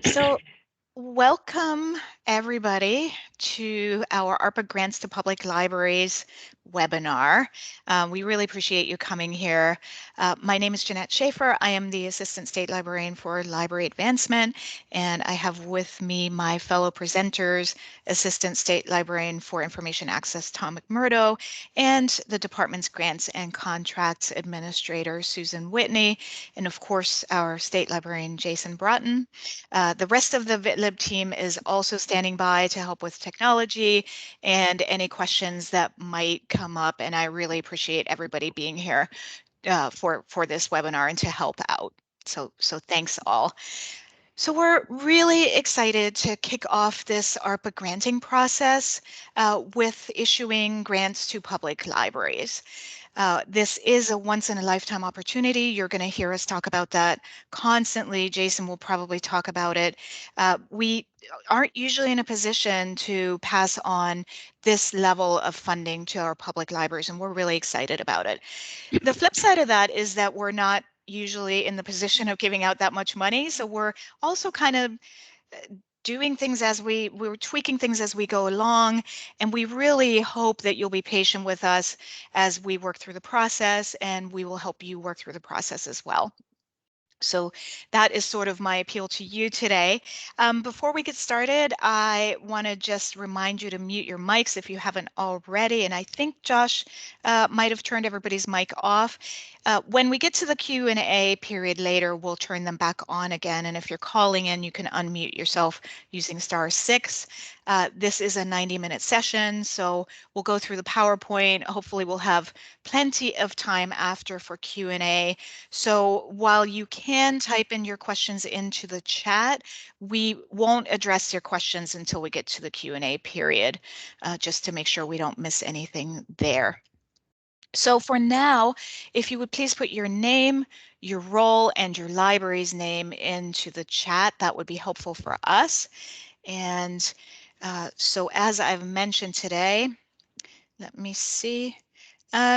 So welcome everybody to our ARPA Grants to Public Libraries webinar. We really appreciate you coming here. My name is Jeanette Schaefer. I am the Assistant State Librarian for Library Advancement, and I have with me my fellow presenters, Assistant State Librarian for Information Access, Tom McMurdo, and the department's Grants and Contracts Administrator, Susan Whitney, and of course, our State Librarian, Jason Broughton. The rest of the VTLIB team is also standing by to help with technology and any questions that might come up. And I really appreciate everybody being here for this webinar and to help out. So thanks all. So we're really excited to kick off this ARPA granting process with issuing grants to public libraries. This is a once-in-a-lifetime opportunity. You're going to hear us talk about that constantly. Jason will probably talk about it. We aren't usually in a position to pass on this level of funding to our public libraries, and we're really excited about it. The flip side of that is that we're not usually in the position of giving out that much money, so we're also kind of doing things as we're tweaking things as we go along, and we really hope that you'll be patient with us as we work through the process, and we will help you work through the process as well. So that is sort of my appeal to you today. Before we get started, I want to just remind you to mute your mics if you haven't already. And I think Josh might have turned everybody's mic off. When we get to the Q&A period later, we'll turn them back on again. And if you're calling in, you can unmute yourself using *6. This is a 90-minute session, so we'll go through the PowerPoint. Hopefully we'll have plenty of time after for Q&A. So while you can type in your questions into the chat, we won't address your questions until we get to the Q&A period, just to make sure we don't miss anything there. So for now, if you would please put your name, your role, and your library's name into the chat, that would be helpful for us. And so as I've mentioned today, let me see.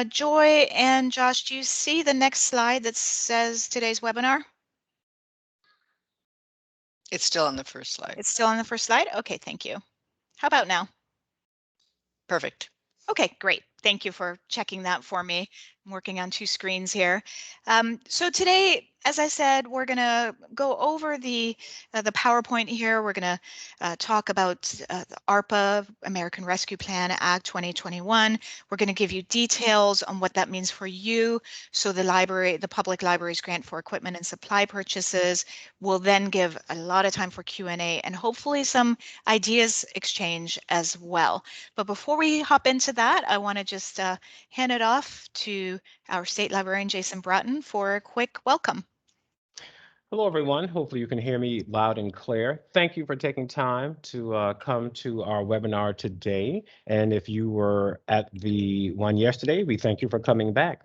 Joy and Josh, do you see the next slide that says today's webinar? It's still on the first slide. It's still on the first slide? Okay, thank you. How about now? Perfect. Okay, great. Thank you for checking that for me. I'm working on two screens here. So today, as I said, we're going to go over the PowerPoint here. We're going to talk about the ARPA, American Rescue Plan Act 2021. We're going to give you details on what that means for you. So the public library's grant for equipment and supply purchases will then give a lot of time for Q&A and hopefully some ideas exchange as well. But before we hop into that, I want to just hand it off to our State Librarian, Jason Broughton, for a quick welcome. Hello, everyone. Hopefully you can hear me loud and clear. Thank you for taking time to come to our webinar today. And if you were at the one yesterday, we thank you for coming back.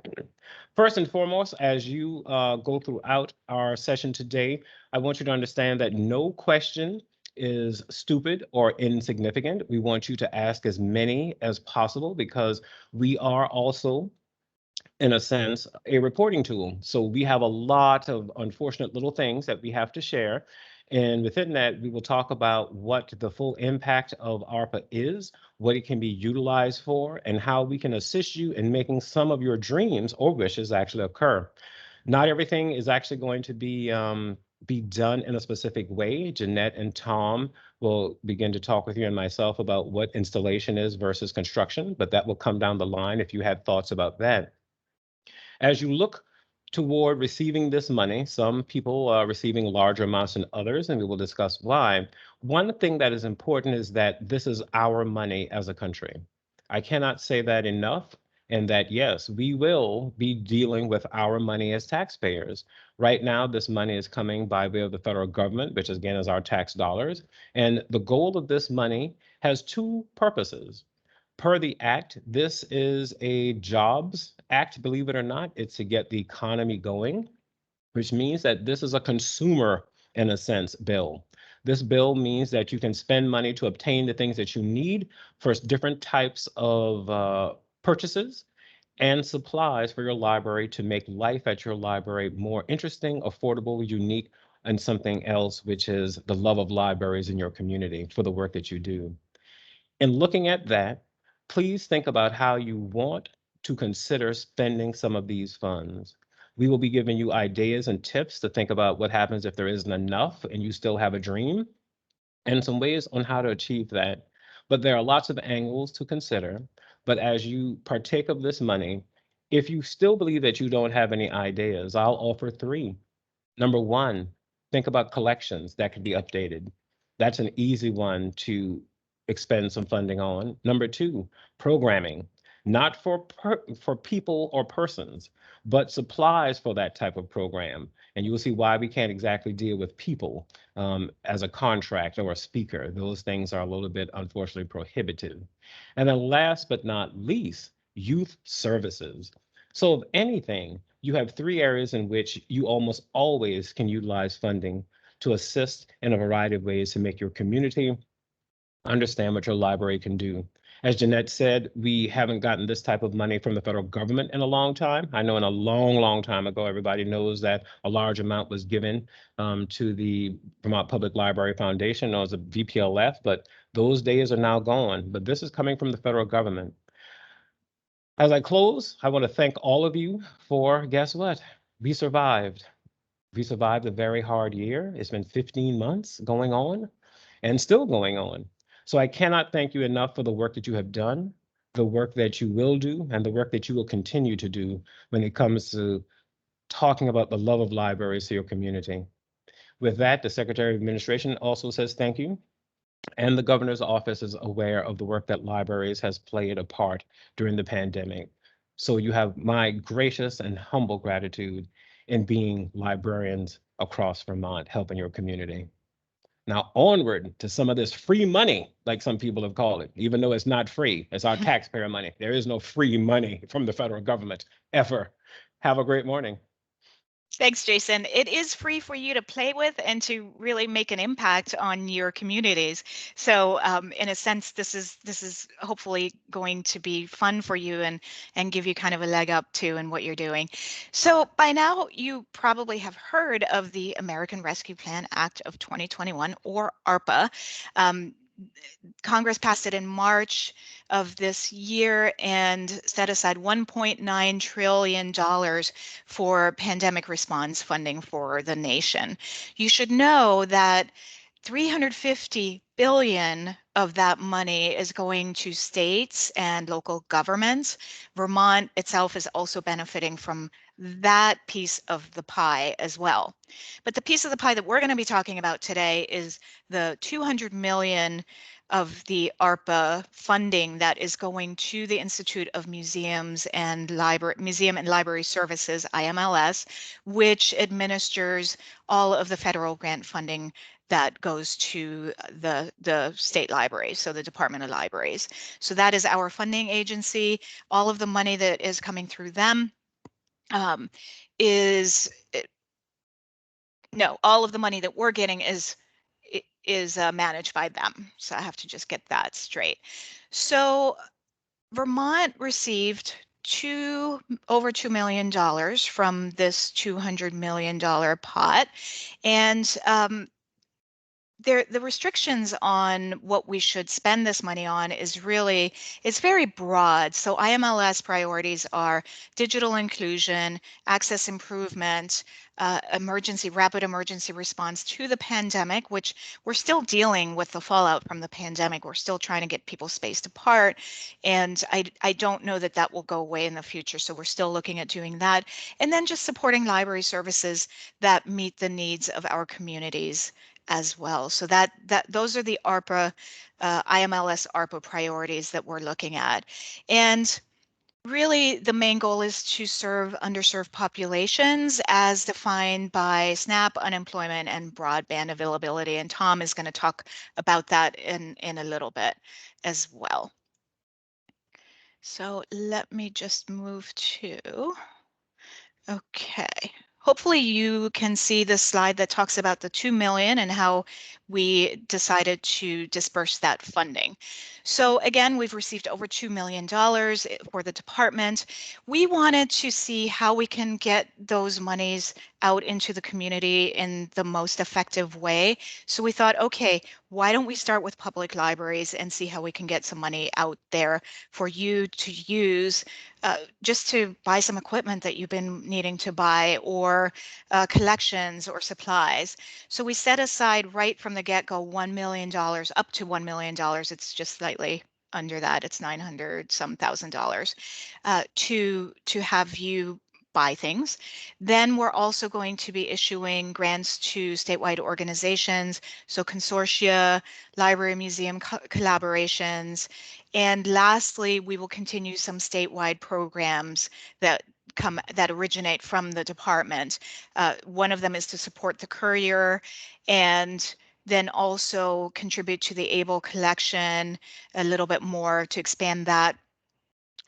First and foremost, as you go throughout our session today, I want you to understand that no question is stupid or insignificant. We want you to ask as many as possible because we are also, in a sense, a reporting tool. So we have a lot of unfortunate little things that we have to share. And within that, we will talk about what the full impact of ARPA is, what it can be utilized for, and how we can assist you in making some of your dreams or wishes actually occur. Not everything is actually going to be done in a specific way. Jeanette and Tom will begin to talk with you and myself about what installation is versus construction, but that will come down the line if you had thoughts about that. As you look toward receiving this money, some people are receiving larger amounts than others, and we will discuss why. One thing that is important is that this is our money as a country. I cannot say that enough, and that yes, we will be dealing with our money as taxpayers. Right now, this money is coming by way of the federal government, which again is our tax dollars. And the goal of this money has two purposes. Per the act, this is a jobs act, believe it or not. It's to get the economy going, which means that this is a consumer, in a sense, bill. This bill means that you can spend money to obtain the things that you need for different types of purchases and supplies for your library to make life at your library more interesting, affordable, unique, and something else, which is the love of libraries in your community for the work that you do. In looking at that, please think about how you want to consider spending some of these funds. We will be giving you ideas and tips to think about what happens if there isn't enough and you still have a dream, and some ways on how to achieve that. But there are lots of angles to consider. But as you partake of this money, if you still believe that you don't have any ideas, I'll offer three. Number one, think about collections that can be updated. That's an easy one to expend some funding on. Number two, programming, not for people or persons, but supplies for that type of program. And you will see why we can't exactly deal with people as a contract or a speaker. Those things are a little bit, unfortunately, prohibitive. And then last but not least, youth services. So if anything, you have three areas in which you almost always can utilize funding to assist in a variety of ways to make your community understand what your library can do. As Jeanette said, we haven't gotten this type of money from the federal government in a long time. I know in a long, long time ago, everybody knows that a large amount was given to the Vermont Public Library Foundation, known as a VTLIB, but those days are now gone. But this is coming from the federal government. As I close, I want to thank all of you for, guess what? We survived. We survived a very hard year. It's been 15 months going on and still going on. So I cannot thank you enough for the work that you have done, the work that you will do, and the work that you will continue to do when it comes to talking about the love of libraries to your community. With that, the Secretary of Administration also says thank you. And the governor's office is aware of the work that libraries has played a part during the pandemic. So you have my gracious and humble gratitude in being librarians across Vermont, helping your community. Now onward to some of this free money, like some people have called it, even though it's not free, it's our taxpayer money. There is no free money from the federal government ever. Have a great morning. Thanks, Jason. It is free for you to play with and to really make an impact on your communities. So, in a sense, this is hopefully going to be fun for you and give you kind of a leg up too in what you're doing. So, by now, you probably have heard of the American Rescue Plan Act of 2021, or ARPA. Congress passed it in March of this year and set aside $1.9 trillion for pandemic response funding for the nation. You should know that 350 billion of that money is going to states and local governments. Vermont itself is also benefiting from that piece of the pie as well. But the piece of the pie that we're going to be talking about today is the 200 million of the ARPA funding that is going to the Institute of Museums and Library Services, IMLS, which administers all of the federal grant funding that goes to the state libraries, so the Department of Libraries. So that is our funding agency. All of the money that is coming through them all of the money that we're getting is managed by them. So I have to just get that straight. So Vermont received over $2 million from this $200 million pot. And the restrictions on what we should spend this money on is it's very broad. So IMLS priorities are digital inclusion, access improvement, rapid emergency response to the pandemic, which we're still dealing with the fallout from the pandemic. We're still trying to get people spaced apart. And I don't know that that will go away in the future. So we're still looking at doing that. And then just supporting library services that meet the needs of our communities as well. So those are the ARPA, IMLS ARPA priorities that we're looking at. And really the main goal is to serve underserved populations as defined by SNAP, unemployment, and broadband availability. And Tom is going to talk about that in a little bit as well. So let me just move to, okay. Hopefully you can see the slide that talks about the 2 million and how we decided to disperse that funding. So again, we've received over $2 million for the department. We wanted to see how we can get those monies out into the community in the most effective way. So we thought, okay, why don't we start with public libraries and see how we can get some money out there for you to use just to buy some equipment that you've been needing to buy, or collections or supplies. So we set aside right from the get-go $1 million, up to $1 million. It's just slightly under that. It's 900 some thousand dollars to have you buy things. Then we're also going to be issuing grants to statewide organizations, so consortia, library museum collaborations. And lastly, we will continue some statewide programs that originate from the department. One of them is to support the Courier, and then also contribute to the ABLE collection a little bit more to expand that,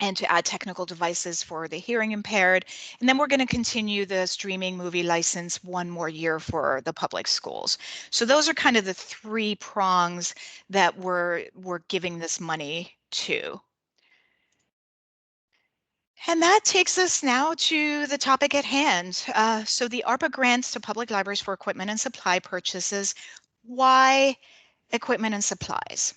and to add technical devices for the hearing impaired. And then we're going to continue the streaming movie license one more year for the public schools. So those are kind of the three prongs that we're giving this money to. And that takes us now to the topic at hand. So the ARPA grants to public libraries for equipment and supply purchases. Why equipment and supplies?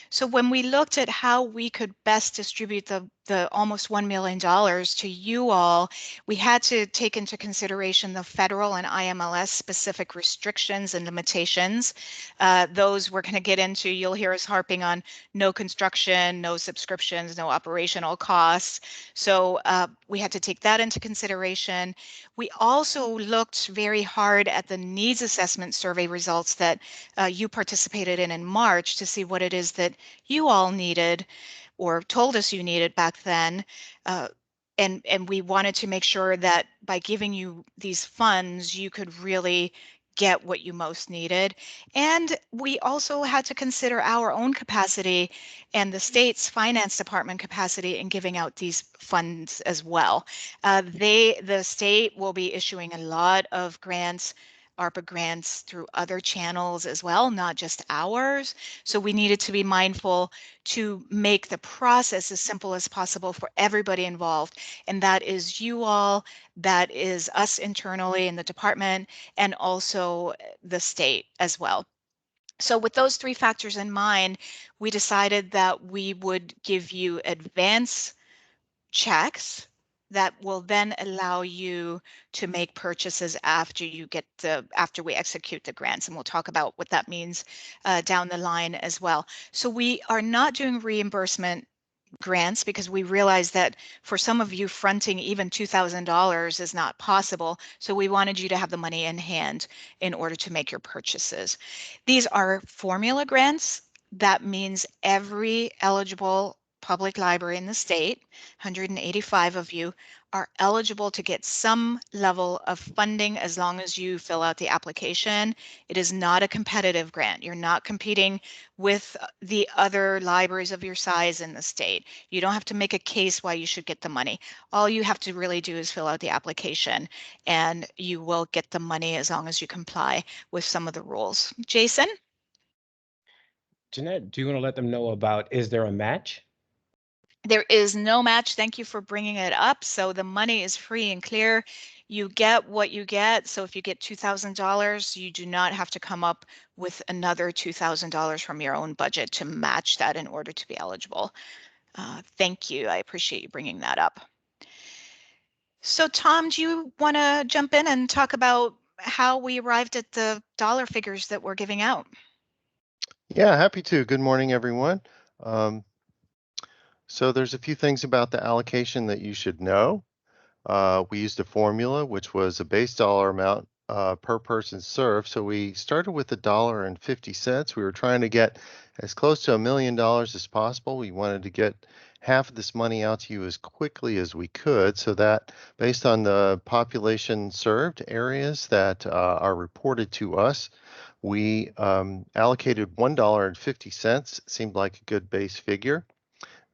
So when we looked at how we could best distribute the almost $1 million to you all, we had to take into consideration the federal and IMLS specific restrictions and limitations. Those we're going to get into. You'll hear us harping on no construction, no subscriptions, no operational costs. So we had to take that into consideration. We also looked very hard at the needs assessment survey results that you participated in March to see what it is that you all needed or told us you needed back then. And we wanted to make sure that by giving you these funds, you could really get what you most needed. And we also had to consider our own capacity and the state's finance department capacity in giving out these funds as well. The state will be issuing a lot of grants, ARPA grants, through other channels as well, not just ours. So we needed to be mindful to make the process as simple as possible for everybody involved. And that is you all, that is us internally in the department, and also the state as well. So with those three factors in mind, we decided that we would give you advance checks that will then allow you to make purchases after we execute the grants, and we'll talk about what that means down the line as well. So we are not doing reimbursement grants because we realize that for some of you, fronting even $2,000 is not possible. So we wanted you to have the money in hand in order to make your purchases. These are formula grants. That means every eligible public library in the state, 185 of you, are eligible to get some level of funding as long as you fill out the application. It is not a competitive grant. You're not competing with the other libraries of your size in the state. You don't have to make a case why you should get the money. All you have to really do is fill out the application, and you will get the money as long as you comply with some of the rules. Jason? Jeanette, do you want to let them know about, is there a match? There is no match. Thank you for bringing it up. So the money is free and clear. You get what you get. So if you get $2,000, you do not have to come up with another $2,000 from your own budget to match that in order to be eligible. Thank you. I appreciate you bringing that up. So Tom, do you want to jump in and talk about how we arrived at the dollar figures that we're giving out? Yeah, happy to. Good morning, everyone. So there's a few things about the allocation that you should know. We used a formula, which was a base dollar amount per person served. So we started with $1.50. We were trying to get as close to $1 million as possible. We wanted to get half of this money out to you as quickly as we could, so that based on the population served areas that are reported to us, we allocated $1.50. Seemed like a good base figure.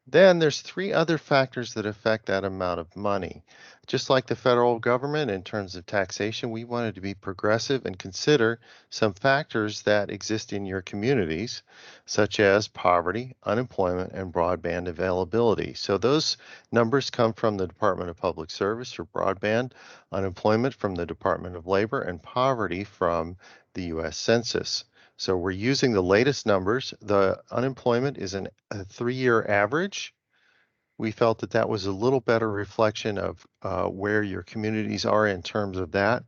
Then there's three other factors that affect that amount of money. Just like the federal government in terms of taxation, we wanted to be progressive and consider some factors that exist in your communities, such as poverty, unemployment, and broadband availability. So those numbers come from the Department of Public Service for broadband, unemployment from the Department of Labor, and poverty from the US Census. So we're using the latest numbers. The unemployment is a 3-year average. We felt that that was a little better reflection of where your communities are in terms of that.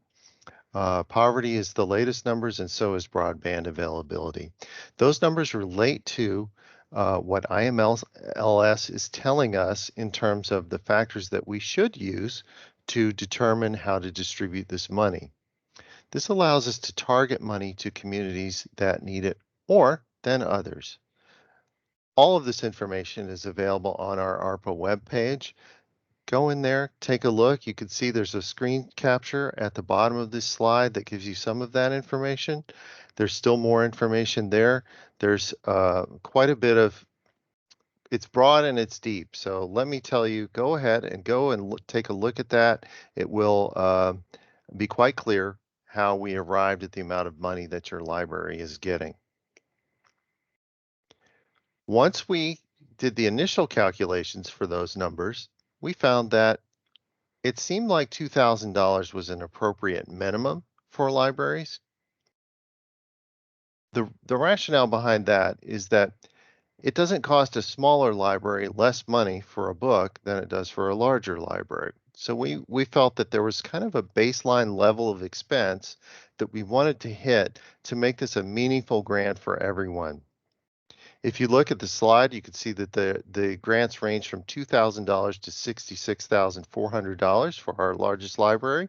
Poverty is the latest numbers, and so is broadband availability. Those numbers relate to what IMLS is telling us in terms of the factors that we should use to determine how to distribute this money. This allows us to target money to communities that need it more than others. All of this information is available on our ARPA web page. Go in there, take a look. You can see there's a screen capture at the bottom of this slide that gives you some of that information. There's still more information there. There's quite a bit of, it's broad and it's deep. So let me tell you, go ahead and take a look at that. It will be quite clear how we arrived at the amount of money that your library is getting. Once we did the initial calculations for those numbers, we found that it seemed like $2,000 was an appropriate minimum for libraries. The rationale behind that is that it doesn't cost a smaller library less money for a book than it does for a larger library. So we felt that there was kind of a baseline level of expense that we wanted to hit to make this a meaningful grant for everyone. If you look at the slide, you can see that the grants range from $2,000 to $66,400 for our largest library.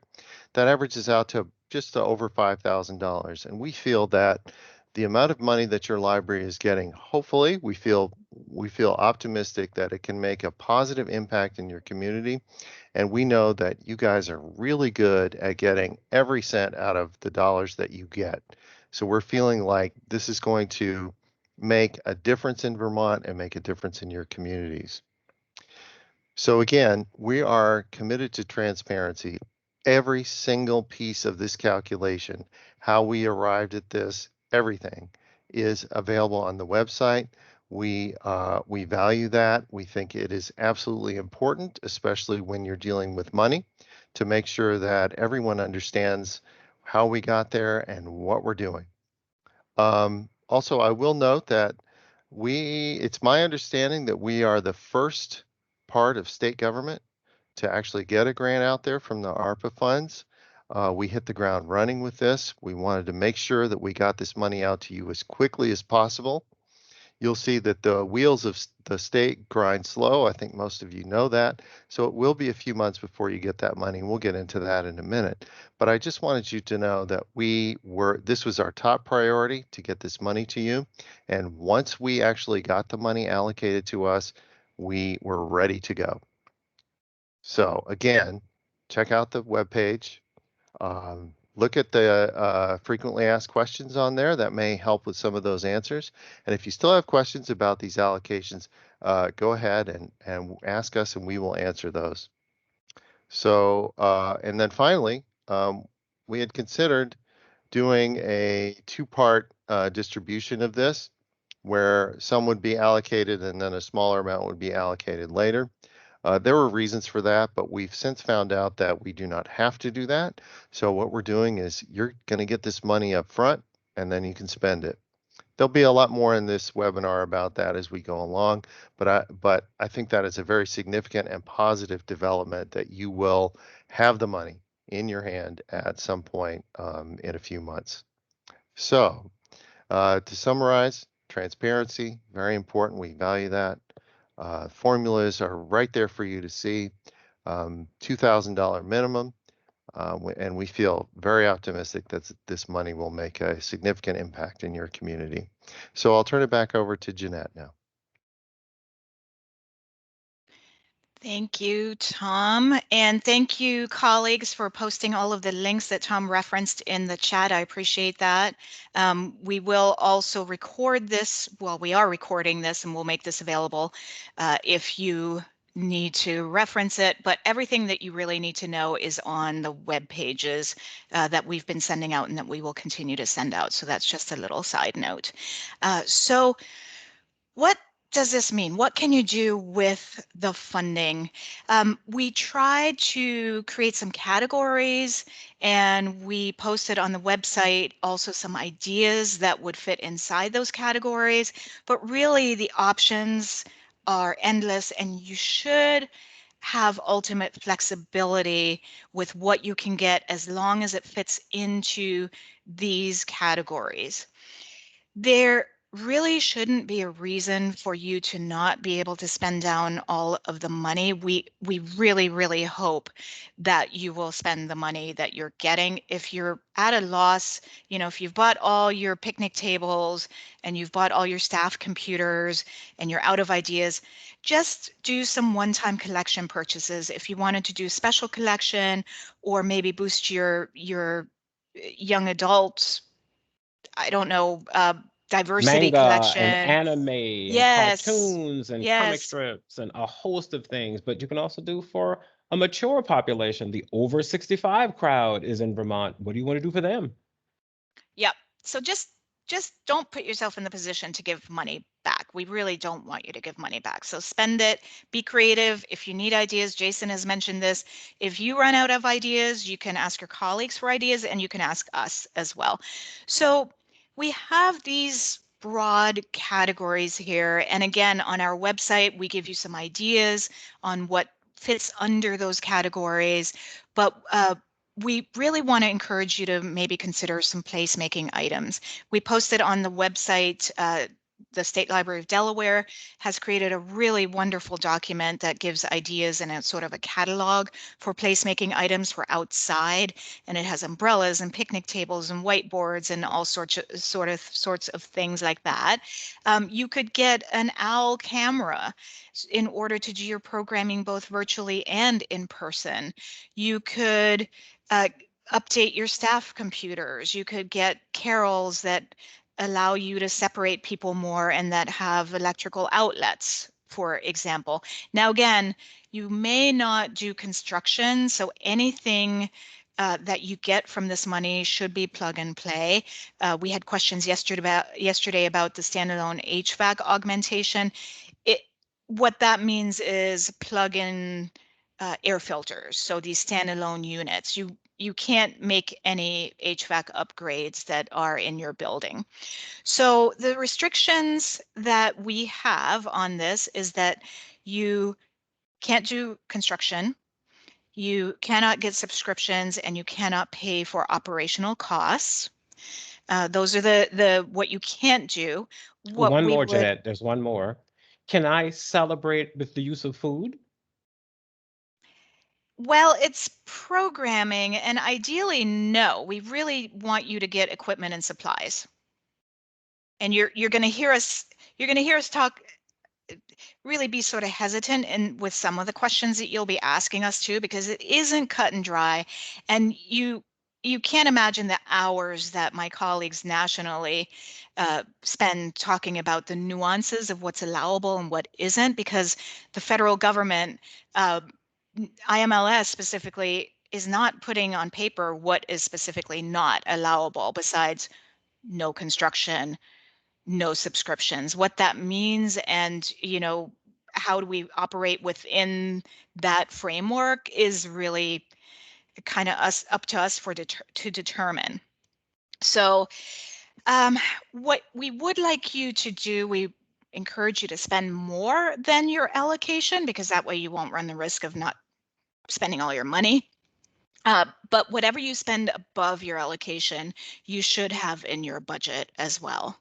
That averages out to just over $5,000. And we feel that the amount of money that your library is getting, hopefully, we feel optimistic that it can make a positive impact in your community. And we know that you guys are really good at getting every cent out of the dollars that you get. So we're feeling like this is going to make a difference in Vermont and make a difference in your communities. So again, we are committed to transparency. Every single piece of this calculation, how we arrived at this, everything is available on the website. We value that. We think it is absolutely important, especially when you're dealing with money, to make sure that everyone understands how we got there and what we're doing. Also, I will note that it's my understanding that we are the first part of state government to actually get a grant out there from the ARPA funds. We hit the ground running with this. We wanted to make sure that we got this money out to you as quickly as possible. You'll see that the wheels of the state grind slow. I think most of you know that. So it will be a few months before you get that money. We'll get into that in a minute. But I just wanted you to know that this was our top priority to get this money to you. And once we actually got the money allocated to us, we were ready to go. So again, check out the webpage. Look at the frequently asked questions on there. That may help with some of those answers. And if you still have questions about these allocations, go ahead and ask us and we will answer those. So, and then finally, we had considered doing a two-part distribution of this, where some would be allocated and then a smaller amount would be allocated later. There were reasons for that, but we've since found out that we do not have to do that. So what we're doing is you're going to get this money up front and then you can spend it. There'll be a lot more in this webinar about that as we go along, but I think that is a very significant and positive development that you will have the money in your hand at some point in a few months. So to summarize, transparency, very important. We value that. Formulas are right there for you to see. $2,000 minimum, and we feel very optimistic that this money will make a significant impact in your community. So I'll turn it back over to Jeanette now. Thank you, Tom. And thank you, colleagues, for posting all of the links that Tom referenced in the chat. I appreciate that. We will also record this. Well, we are recording this and we'll make this available if you need to reference it. But everything that you really need to know is on the web pages that we've been sending out and that we will continue to send out. So that's just a little side note. So what does this mean? What can you do with the funding? We tried to create some categories and we posted on the website also some ideas that would fit inside those categories, but really the options are endless and you should have ultimate flexibility with what you can get as long as it fits into these categories. There really shouldn't be a reason for you to not be able to spend down all of the money. We really, really hope that you will spend the money that you're getting. If you're at a loss, you know, if you've bought all your picnic tables and you've bought all your staff computers and you're out of ideas, just do some one-time collection purchases. If you wanted to do special collection or maybe boost your young adult, I don't know, diversity Manga and collection. anime and Yes, cartoons and comic yes. strips and a host of things. But you can also do for a mature population. The over 65 crowd is in Vermont. What do you want to do for them? Yep. So just don't put yourself in the position to give money back. We really don't want you to give money back. So spend it, be creative. If you need ideas, Jason has mentioned this. If you run out of ideas, you can ask your colleagues for ideas and you can ask us as well. So we have these broad categories here. And again, on our website, we give you some ideas on what fits under those categories. But we really want to encourage you to maybe consider some placemaking items. We posted on the website, the State Library of Delaware has created a really wonderful document that gives ideas and a sort of a catalog for placemaking items for outside. And it has umbrellas and picnic tables and whiteboards and all sorts of things like that. You could get an OWL camera in order to do your programming both virtually and in person. You could update your staff computers. You could get carols that allow you to separate people more and that have electrical outlets, for example. Now, again, you may not do construction, so anything that you get from this money should be plug and play. We had questions yesterday about the standalone HVAC augmentation. What that means is plug in air filters. So these standalone units, you can't make any HVAC upgrades that are in your building. So the restrictions that we have on this is that you can't do construction, you cannot get subscriptions, and you cannot pay for operational costs. Those are the what you can't do. What One we more, would Jeanette. There's one more. Can I celebrate with the use of food? Well, it's programming, and ideally, no. We really want you to get equipment and supplies. And you're going to hear us talk, really be sort of hesitant and with some of the questions that you'll be asking us too, because it isn't cut and dry, and you can't imagine the hours that my colleagues nationally spend talking about the nuances of what's allowable and what isn't, because the federal government, IMLS specifically, is not putting on paper what is specifically not allowable besides no construction, no subscriptions. What that means and, you know, how do we operate within that framework is really kind of up to us to determine. So what we would like you to do, we encourage you to spend more than your allocation, because that way you won't run the risk of not spending all your money. But whatever you spend above your allocation, you should have in your budget as well.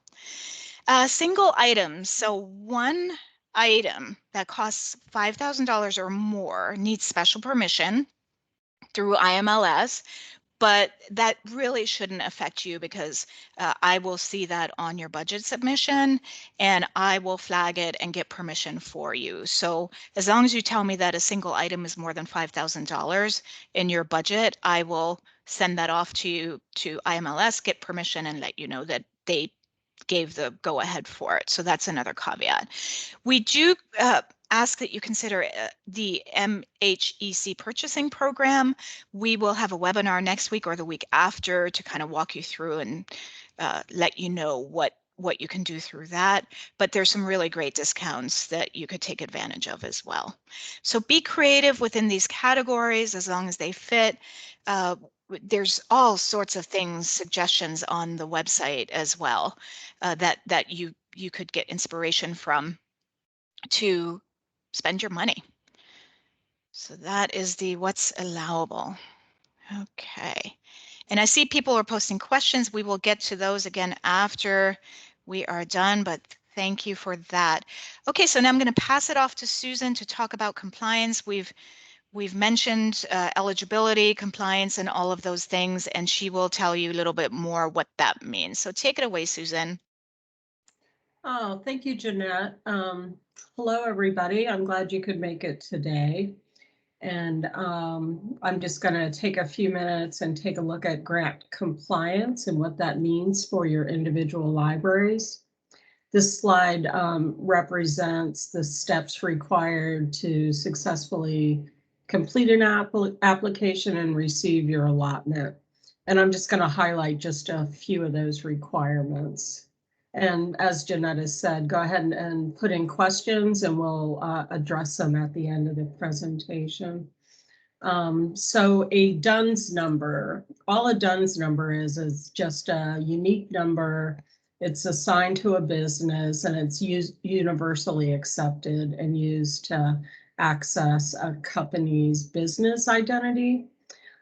Single items. So one item that costs $5,000 or more needs special permission through IMLS, but that really shouldn't affect you because I will see that on your budget submission and I will flag it and get permission for you. So as long as you tell me that a single item is more than $5,000 in your budget, I will send that off to you to IMLS, get permission, and let you know that they gave the go ahead for it. So that's another caveat. We do ask that you consider the MHEC purchasing program. We will have a webinar next week or the week after to kind of walk you through and let you know what you can do through that. But there's some really great discounts that you could take advantage of as well. So be creative within these categories as long as they fit. There's all sorts of things, suggestions on the website as well that you could get inspiration from to spend your money. So that is the what's allowable. Okay. And I see people are posting questions. We will get to those again after we are done, but thank you for that. Okay, so now I'm going to pass it off to Susan to talk about compliance. We've mentioned eligibility, compliance, and all of those things, and she will tell you a little bit more what that means. So take it away, Susan. Oh, thank you, Jeanette. Hello, everybody. I'm glad you could make it today. And I'm just going to take a few minutes and take a look at grant compliance and what that means for your individual libraries. This slide represents the steps required to successfully complete an application and receive your allotment. And I'm just going to highlight just a few of those requirements. And as Jeanette has said, go ahead and put in questions and we'll address them at the end of the presentation. So a DUNS number, all a DUNS number is just a unique number. It's assigned to a business and it's universally accepted and used to access a company's business identity.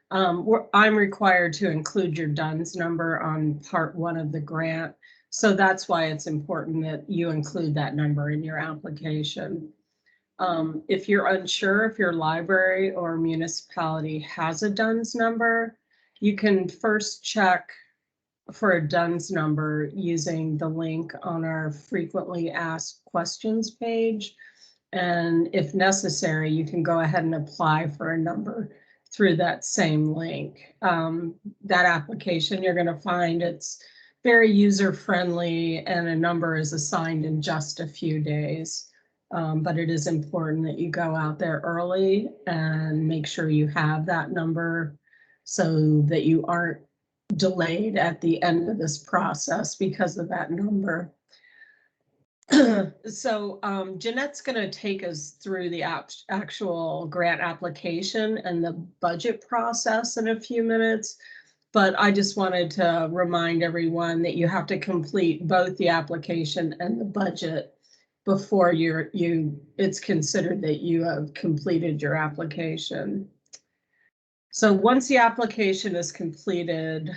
I'm required to include your DUNS number on part 1 of the grant. So that's why it's important that you include that number in your application. If you're unsure if your library or municipality has a DUNS number, you can first check for a DUNS number using the link on our frequently asked questions page. And if necessary, you can go ahead and apply for a number through that same link. That application, you're going to find it's very user-friendly and a number is assigned in just a few days. But it is important that you go out there early and make sure you have that number so that you aren't delayed at the end of this process because of that number. So Jeanette's going to take us through the actual grant application and the budget process in a few minutes. But I just wanted to remind everyone that you have to complete both the application and the budget before it's considered that you have completed your application. So once the application is completed,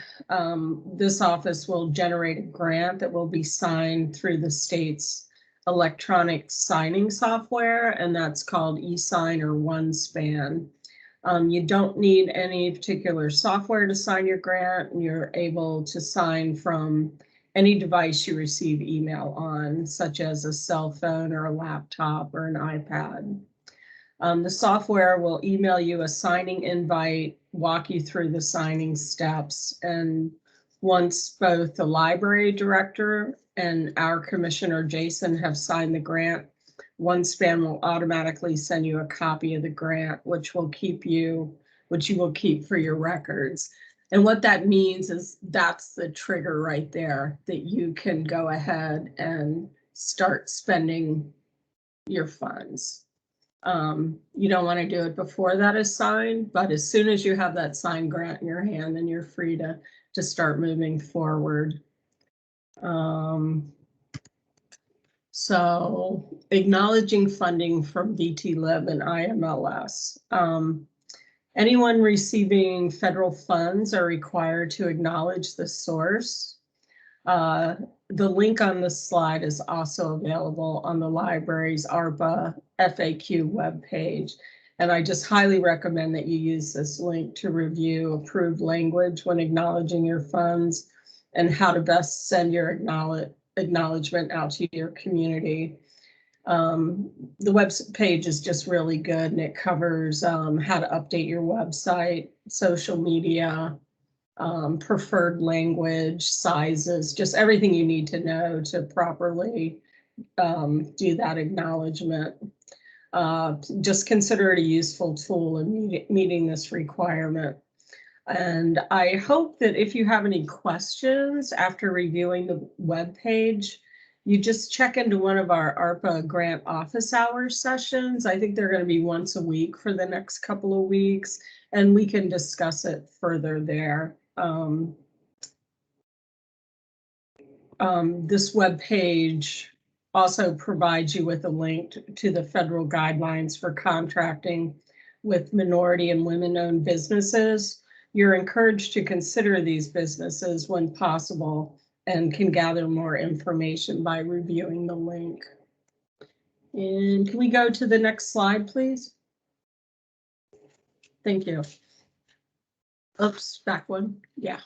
this office will generate a grant that will be signed through the state's electronic signing software, and that's called eSign or OneSpan. You don't need any particular software to sign your grant, and you're able to sign from any device you receive email on, such as a cell phone or a laptop or an iPad. The software will email you a signing invite, walk you through the signing steps, and once both the library director and our commissioner, Jason, have signed the grant, OneSpan will automatically send you a copy of the grant, which you will keep for your records. And what that means is that's the trigger right there that you can go ahead and start spending your funds. You don't want to do it before that is signed, but as soon as you have that signed grant in your hand, then you're free to start moving forward. So acknowledging funding from VTLIB and IMLS. Anyone receiving federal funds are required to acknowledge the source. The link on this slide is also available on the library's Arpa FAQ web page. And I just highly recommend that you use this link to review approved language when acknowledging your funds and how to best send your acknowledgement out to your community. The web page is just really good, and it covers how to update your website, social media, preferred language, sizes, just everything you need to know to properly do that acknowledgement. Just consider it a useful tool in meeting this requirement. And I hope that if you have any questions after reviewing the web page, you just check into one of our ARPA grant office hours sessions. I think they're going to be once a week for the next couple of weeks, and we can discuss it further there. This web page also provides you with a link to the federal guidelines for contracting with minority and women-owned businesses. You're encouraged to consider these businesses when possible and can gather more information by reviewing the link. And can we go to the next slide, please? Thank you. Oops, back one. Yeah.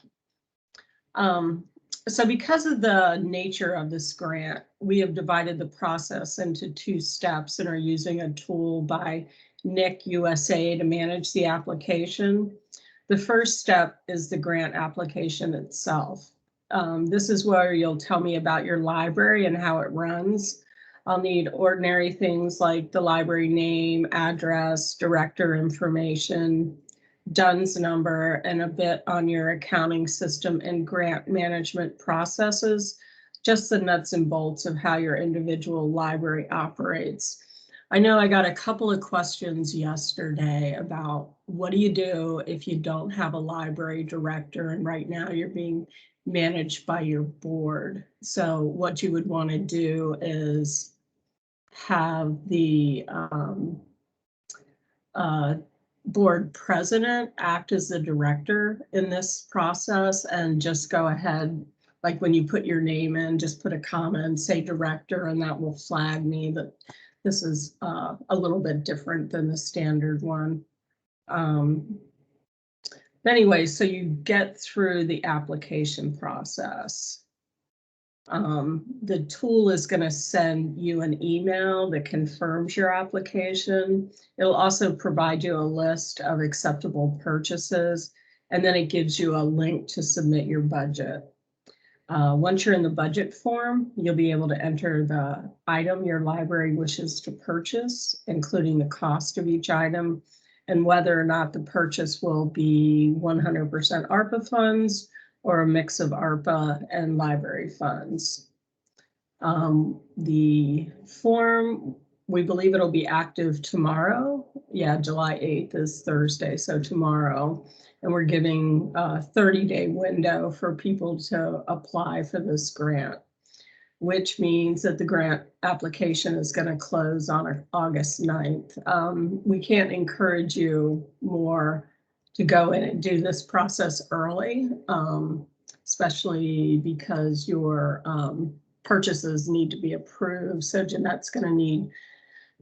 So because of the nature of this grant, we have divided the process into 2 steps and are using a tool by Nick USA to manage the application. The first step is the grant application itself. This is where you'll tell me about your library and how it runs. I'll need ordinary things like the library name, address, director information, DUNS number, and a bit on your accounting system and grant management processes, just the nuts and bolts of how your individual library operates. I know I got a couple of questions yesterday about what do you do if you don't have a library director and right now you're being managed by your board. So what you would want to do is have the board president act as the director in this process and just go ahead, like when you put your name in, just put a comma and say director, and that will flag me that this is a little bit different than the standard one. Anyway, so you get through the application process. The tool is going to send you an email that confirms your application. It'll also provide you a list of acceptable purchases, and then it gives you a link to submit your budget. Once you're in the budget form, you'll be able to enter the item your library wishes to purchase, including the cost of each item, and whether or not the purchase will be 100% ARPA funds or a mix of ARPA and library funds. The form, we believe it'll be active tomorrow. Yeah, July 8th is Thursday, so tomorrow. And we're giving a 30-day window for people to apply for this grant, which means that the grant application is going to close on August 9th. We can't encourage you more to go in and do this process early, especially because your purchases need to be approved. So Jeanette's going to need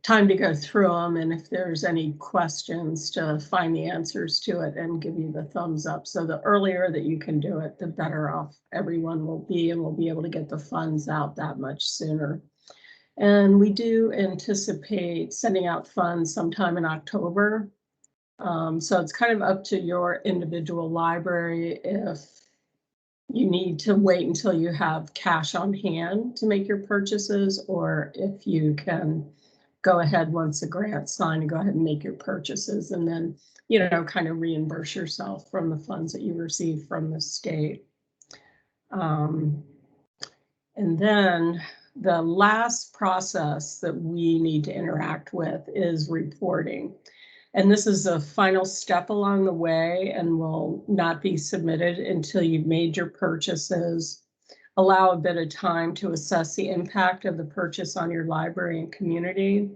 time to go through them, and if there's any questions, to find the answers to it and give you the thumbs up. So the earlier that you can do it, the better off everyone will be, and we'll be able to get the funds out that much sooner. And we do anticipate sending out funds sometime in October. So it's kind of up to your individual library if you need to wait until you have cash on hand to make your purchases, or if you can go ahead once the grant's signed and go ahead and make your purchases, and then, you know, kind of reimburse yourself from the funds that you receive from the state. And then the last process that we need to interact with is reporting. And this is a final step along the way and will not be submitted until you've made your purchases. Allow a bit of time to assess the impact of the purchase on your library and community.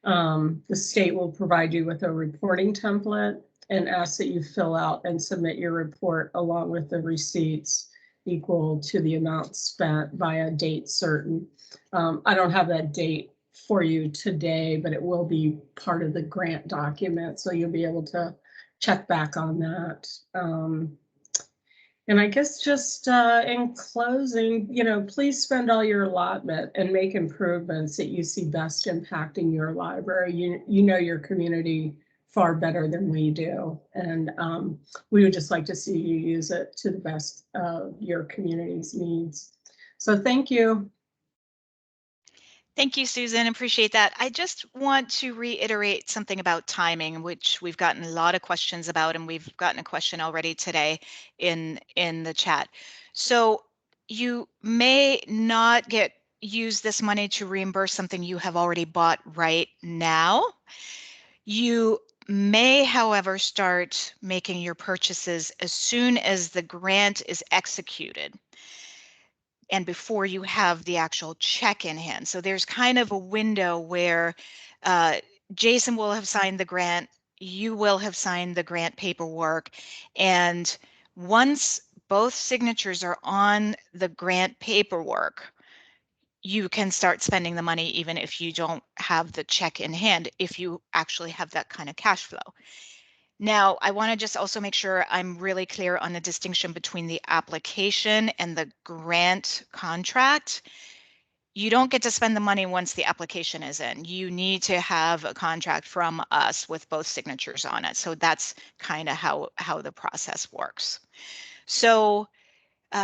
The state will provide you with a reporting template and ask that you fill out and submit your report along with the receipts equal to the amount spent by a date certain. I don't have that date for you today, but it will be part of the grant document, so you'll be able to check back on that. And I guess just in closing, please spend all your allotment and make improvements that you see best impacting your library. You know your community far better than we do, and we would just like to see you use it to the best of your community's needs. So thank you. Thank you, Susan. Appreciate that. I just want to reiterate something about timing, which we've gotten a lot of questions about, and we've gotten a question already today in the chat. So you may not use this money to reimburse something you have already bought right now. You may, however, start making your purchases as soon as the grant is executed and before you have the actual check in hand. So there's kind of a window where Jason will have signed the grant, you will have signed the grant paperwork, and once both signatures are on the grant paperwork, you can start spending the money even if you don't have the check in hand, if you actually have that kind of cash flow. Now, I want to just also make sure I'm really clear on the distinction between the application and the grant contract. You don't get to spend the money once the application is in. You need to have a contract from us with both signatures on it. So that's kind of how the process works. So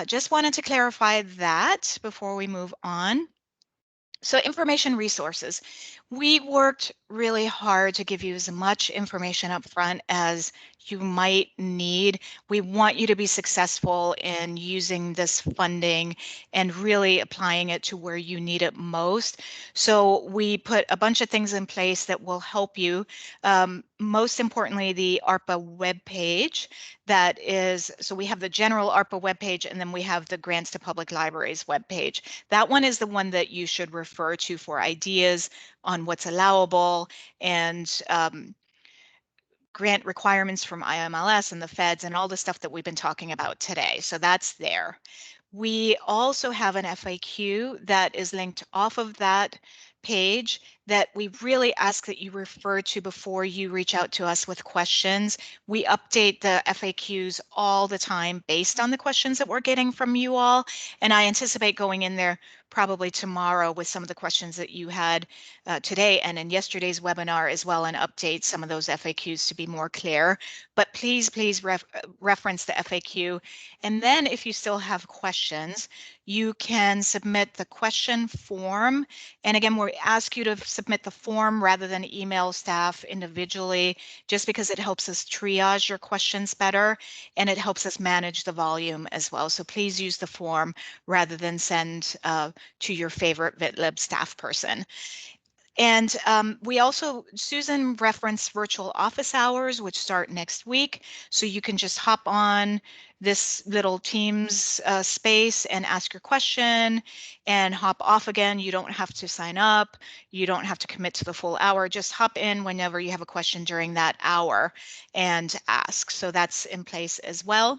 just wanted to clarify that before we move on. So information resources. We worked really hard to give you as much information up front as you might need. We want you to be successful in using this funding and really applying it to where you need it most. So we put a bunch of things in place that will help you. Most importantly, the Arpa web page. That is, so we have the general Arpa web page, and then we have the Grants to Public Libraries web page. That one is the one that you should refer to for ideas on what's allowable and grant requirements from IMLS and the feds and all the stuff that we've been talking about today. So that's there. We also have an FAQ that is linked off of that page that we really ask that you refer to before you reach out to us with questions. We update the FAQs all the time based on the questions that we're getting from you all. And I anticipate going in there probably tomorrow with some of the questions that you had today and in yesterday's webinar as well, and update some of those FAQs to be more clear. But please reference the FAQ. And then if you still have questions, you can submit the question form. And again, we ask you to submit the form rather than email staff individually, just because it helps us triage your questions better and it helps us manage the volume as well. So please use the form rather than send to your favorite VTLIB staff person. And we also, Susan referenced virtual office hours, which start next week. So you can just hop on this little Teams space and ask your question and hop off again. You don't have to sign up. You don't have to commit to the full hour. Just hop in whenever you have a question during that hour and ask. So that's in place as well.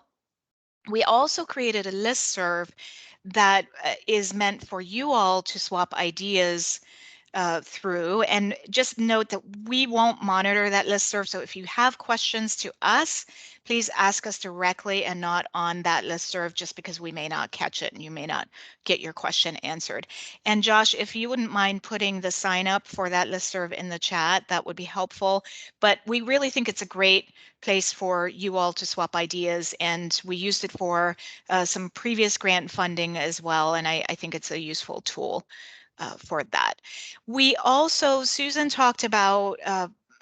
We also created a listserv that is meant for you all to swap ideas through. And just note that we won't monitor that listserv. So if you have questions to us, please ask us directly and not on that listserv, just because we may not catch it and you may not get your question answered. And Josh, if you wouldn't mind putting the sign up for that listserv in the chat, that would be helpful. But we really think it's a great place for you all to swap ideas, and we used it for some previous grant funding as well. And I think it's a useful tool for that. We also, Susan talked about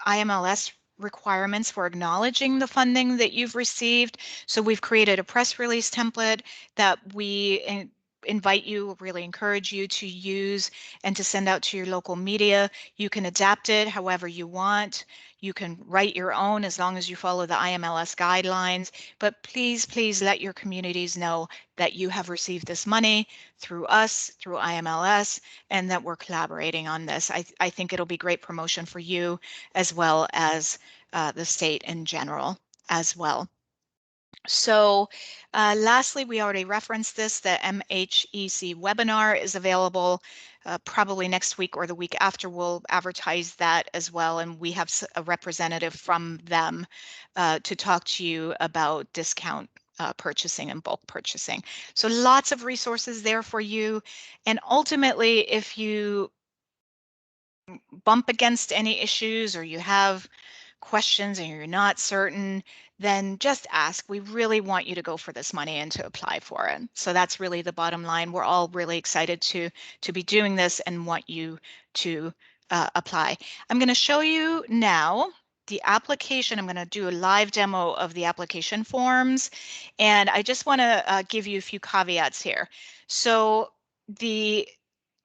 IMLS requirements for acknowledging the funding that you've received. So we've created a press release template that we invite you, really encourage you to use and to send out to your local media. You can adapt it however you want. You can write your own as long as you follow the IMLS guidelines, but please let your communities know that you have received this money through us, through IMLS, and that we're collaborating on this. I think it'll be great promotion for you as well as the state in general as well. So lastly, we already referenced this, the MHEC webinar is available probably next week or the week after, we'll advertise that as well. And we have a representative from them to talk to you about discount purchasing and bulk purchasing. So lots of resources there for you. And ultimately, if you bump against any issues or you have questions and you're not certain, then just ask. We really want you to go for this money and to apply for it. So that's really the bottom line. We're all really excited to be doing this and want you to apply. I'm going to show you now the application. I'm going to do a live demo of the application forms, and I just want to give you a few caveats here. So the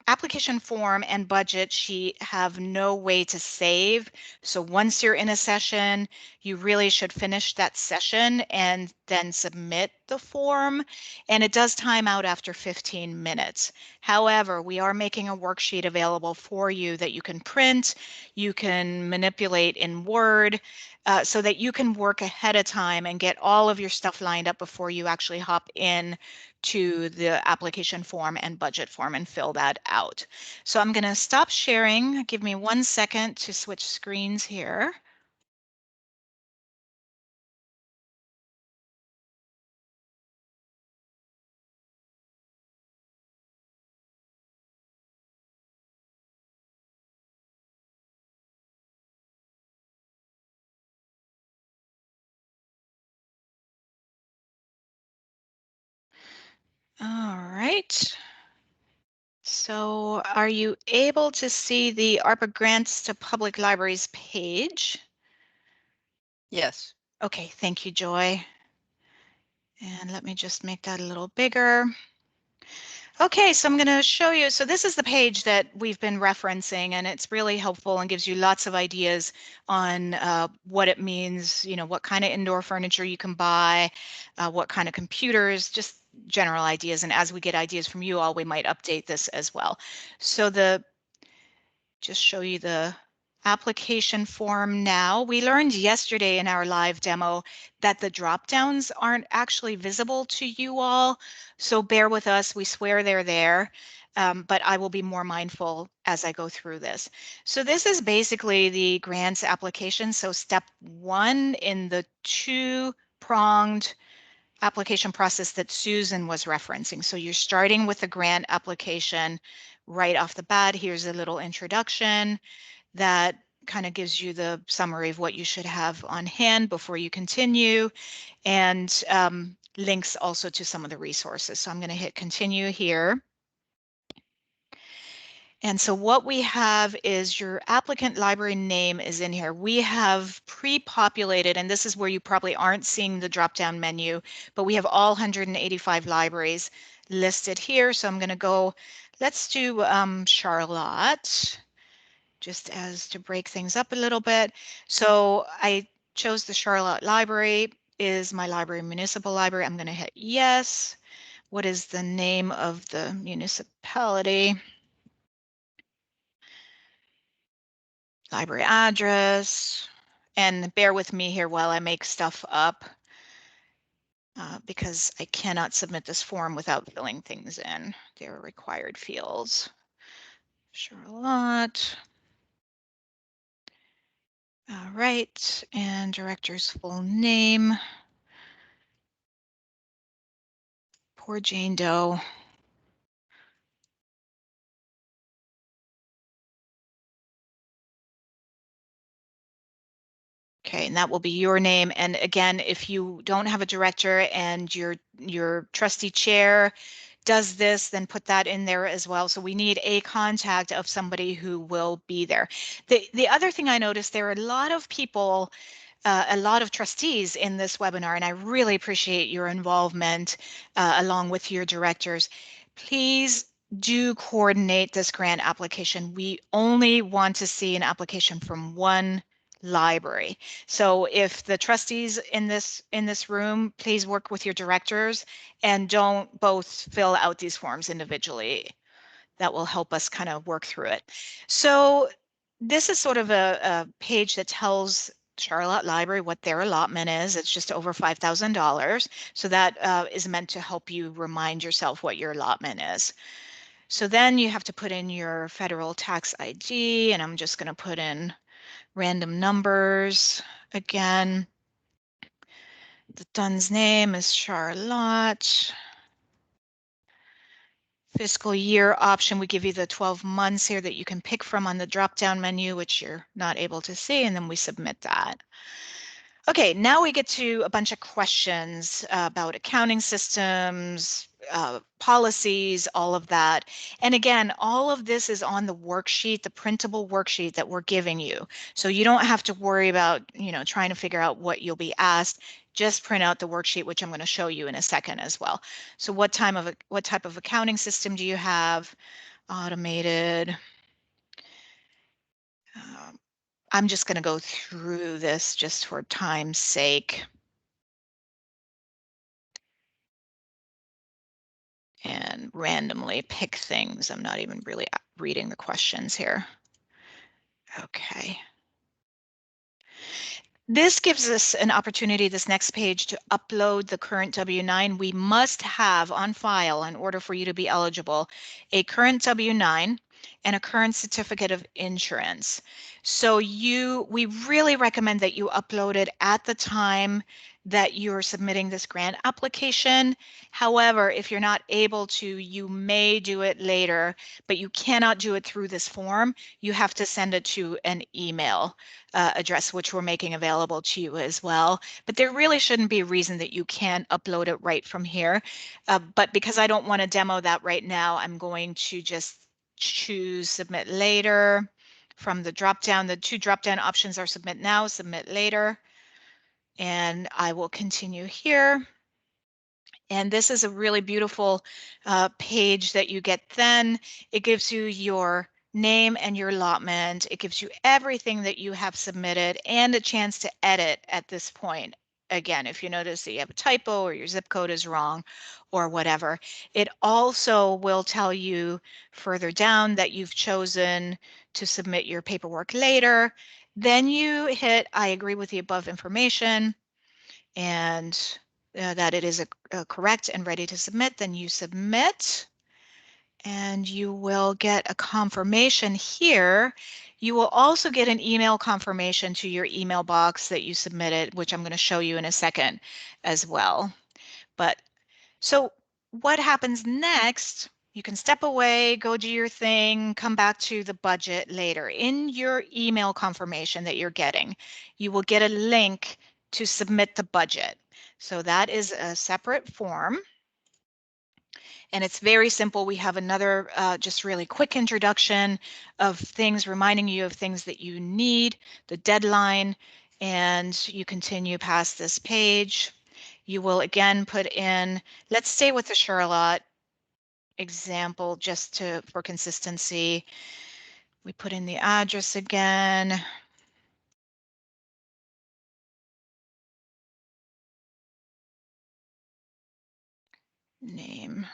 application form and budget sheet have no way to save. So once you're in a session, you really should finish that session and then submit the form. And it does time out after 15 minutes. However, we are making a worksheet available for you that you can print, you can manipulate in Word, so that you can work ahead of time and get all of your stuff lined up before you actually hop in to the application form and budget form and fill that out. So I'm going to stop sharing. Give me 1 second to switch screens here. All right. So are you able to see the ARPA Grants to Public Libraries page? Yes. Okay, thank you, Joy. And let me just make that a little bigger. Okay, so I'm going to show you. So this is the page that we've been referencing, and it's really helpful and gives you lots of ideas on what it means, you know, what kind of indoor furniture you can buy, what kind of computers, just general ideas. And as we get ideas from you all, we might update this as well. So just show you the application form now. We learned yesterday in our live demo that the drop downs aren't actually visible to you all, so bear with us. We swear they're there, but I will be more mindful as I go through this. So this is basically the grants application. So step 1 in the 2-pronged application process that Susan was referencing. So you're starting with the grant application right off the bat. Here's a little introduction that kind of gives you the summary of what you should have on hand before you continue, and links also to some of the resources. So I'm going to hit continue here. And so what we have is your applicant library name is in here. We have pre-populated, and this is where you probably aren't seeing the drop-down menu, but we have all 185 libraries listed here. So I'm going to go, let's do Charlotte, just as to break things up a little bit. So I chose the Charlotte Library, is my library municipal library. I'm going to hit yes. What is the name of the municipality? Library address, and bear with me here while I make stuff up because I cannot submit this form without filling things in. There are required fields. Charlotte. All right, and director's full name. Poor Jane Doe. Okay, and that will be your name. And again, if you don't have a director and your trustee chair does this, then put that in there as well. So we need a contact of somebody who will be there. The other thing I noticed, there are a lot of people, a lot of trustees in this webinar, and I really appreciate your involvement along with your directors. Please do coordinate this grant application. We only want to see an application from one library. So if the trustees in this room, please work with your directors and don't both fill out these forms individually. That will help us kind of work through it. So this is sort of a page that tells Charlotte Library what their allotment is. It's just over $5,000. So that is meant to help you remind yourself what your allotment is. So then you have to put in your federal tax ID, and I'm just going to put in random numbers again. The Dunn's name is Charlotte. Fiscal year option, we give you the 12 months here that you can pick from on the drop-down menu, which you're not able to see, and then we submit that. Okay, now we get to a bunch of questions about accounting systems, policies, all of that. And again, all of this is on the worksheet, the printable worksheet that we're giving you. So you don't have to worry about, trying to figure out what you'll be asked. Just print out the worksheet, which I'm going to show you in a second as well. So what type of accounting system do you have? Automated. I'm just going to go through this just for time's sake. And randomly pick things. I'm not even really reading the questions here. Okay. This gives us an opportunity, this next page, to upload the current W-9. We must have on file, in order for you to be eligible, a current W-9 and a current certificate of insurance. So we really recommend that you upload it at the time that you're submitting this grant application. However, if you're not able to, you may do it later, but you cannot do it through this form. You have to send it to an email address, which we're making available to you as well. But there really shouldn't be a reason that you can't upload it right from here. But because I don't want to demo that right now, I'm going to just choose submit later from the drop-down. The two drop-down options are submit now, submit later. And I will continue here. And this is a really beautiful page that you get then. It gives you your name and your allotment. It gives you everything that you have submitted and a chance to edit at this point. Again, if you notice that you have a typo or your zip code is wrong or whatever. It also will tell you further down that you've chosen to submit your paperwork later. Then you hit I agree with the above information and that it is correct and ready to submit. Then you submit and you will get a confirmation here. You will also get an email confirmation to your email box that you submitted, which I'm going to show you in a second as well. But so what happens next? You can step away, go do your thing, come back to the budget later. In your email confirmation that you're getting, you will get a link to submit the budget. So that is a separate form. And it's very simple. We have another just really quick introduction of things, reminding you of things that you need, the deadline, and you continue past this page. You will again put in, let's stay with the Charlotte example just for consistency. We put in the address again. Name.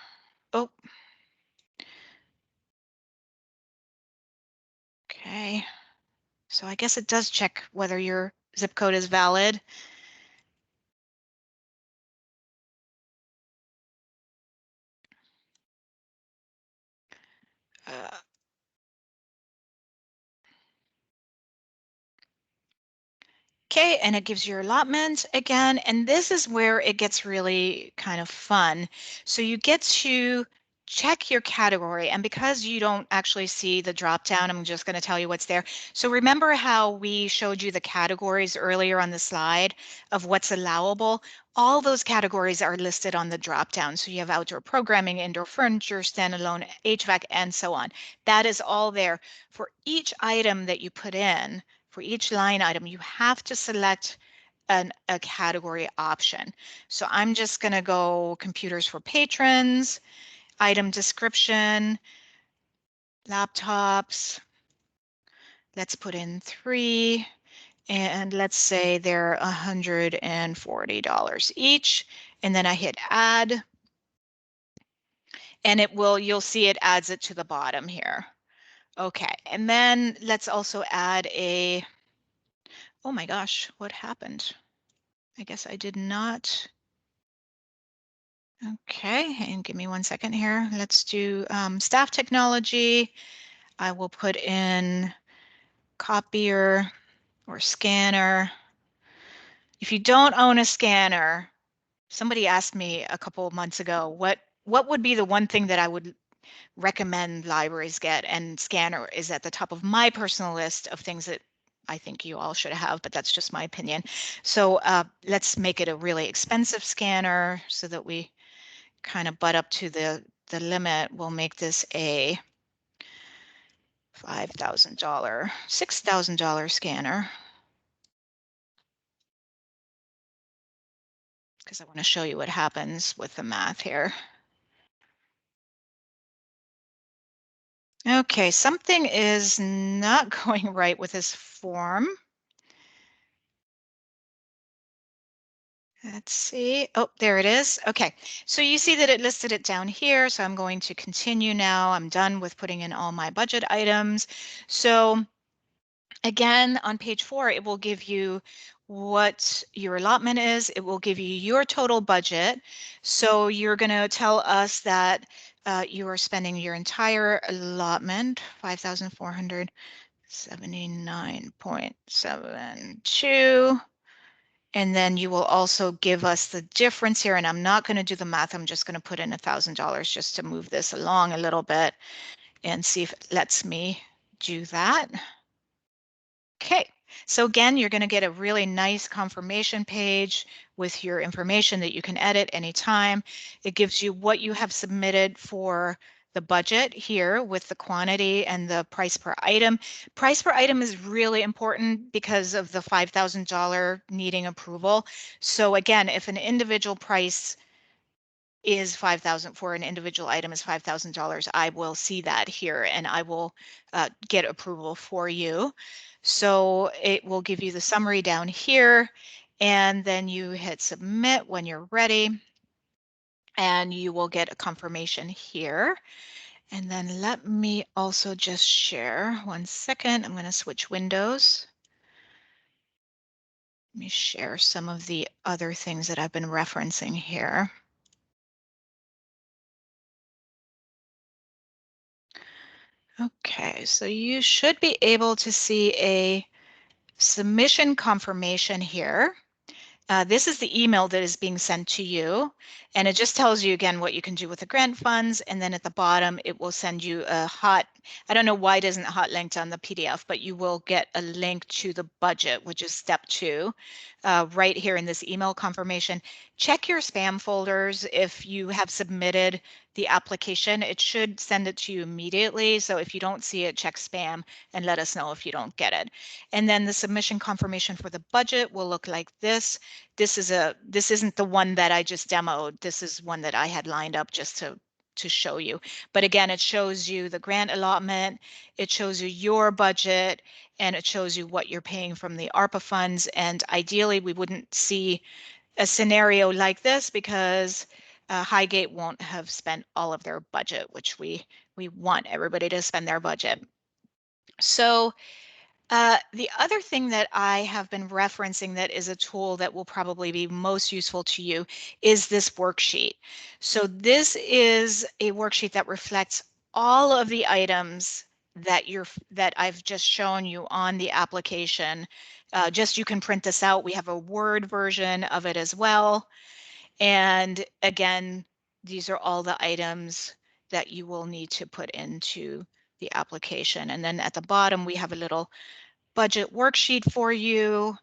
Oh. Okay. So I guess it does check whether your zip code is valid. Okay, and it gives your allotment again, and this is where it gets really kind of fun. So you get to check your category, and because you don't actually see the drop down, I'm just going to tell you what's there. So remember how we showed you the categories earlier on the slide of what's allowable? All those categories are listed on the drop down. So you have outdoor programming, indoor furniture, standalone, HVAC, and so on. That is all there. For each item that you put in, for each line item, you have to select a category option. So I'm just going to go computers for patrons, item description, laptops. Let's put in 3, and let's say they're $140 each. And then I hit add, and you'll see it adds it to the bottom here. Okay, and then let's also add oh my gosh, what happened? I guess I did not Okay, and give me 1 second here. Let's do staff technology. I will put in copier or scanner. If you don't own a scanner, somebody asked me a couple of months ago, what would be the one thing that I would recommend libraries get, and scanner is at the top of my personal list of things that I think you all should have, but that's just my opinion. So let's make it a really expensive scanner so that we kind of butt up to the limit. We'll make this a $5,000, $6,000 scanner, because I want to show you what happens with the math here. Okay, something is not going right with this form. Let's see. Oh, there it is. Okay, so you see that it listed it down here. So I'm going to continue now. I'm done with putting in all my budget items. So again, on page 4, it will give you what your allotment is. It will give you your total budget. So you're going to tell us that you are spending your entire allotment, 5,479.72. And then you will also give us the difference here. And I'm not going to do the math. I'm just going to put in $1,000 just to move this along a little bit and see if it lets me do that. Okay, so again, you're going to get a really nice confirmation page with your information that you can edit anytime. It gives you what you have submitted for the budget here with the quantity and the price per item. Price per item is really important because of the $5,000 needing approval. So again, if an individual price is 5,000 for an individual item is $5,000, I will see that here and I will get approval for you. So it will give you the summary down here, and then you hit submit when you're ready, and you will get a confirmation here. And then let me also just share 1 second. I'm going to switch windows. Let me share some of the other things that I've been referencing here. Okay, so you should be able to see a submission confirmation here. This is the email that is being sent to you, and it just tells you again what you can do with the grant funds, and then at the bottom it will send you a hot, I don't know why it isn't hot linked on the PDF, but you will get a link to the budget, which is step 2, right here in this email confirmation. Check your spam folders if you have submitted the application. It should send it to you immediately, so if you don't see it, check spam and let us know if you don't get it. And then the submission confirmation for the budget will look like this. This isn't the one that I just demoed. This is one that I had lined up just to show you. But again, it shows you the grant allotment, it shows you your budget, and it shows you what you're paying from the ARPA funds. And ideally, we wouldn't see a scenario like this because Hvac won't have spent all of their budget, which we want everybody to spend their budget. So the other thing that I have been referencing that is a tool that will probably be most useful to you is this worksheet. So this is a worksheet that reflects all of the items that I've just shown you on the application. Just you can print this out. We have a Word version of it as well. And again, these are all the items that you will need to put into the application. And then at the bottom, we have a little budget worksheet for you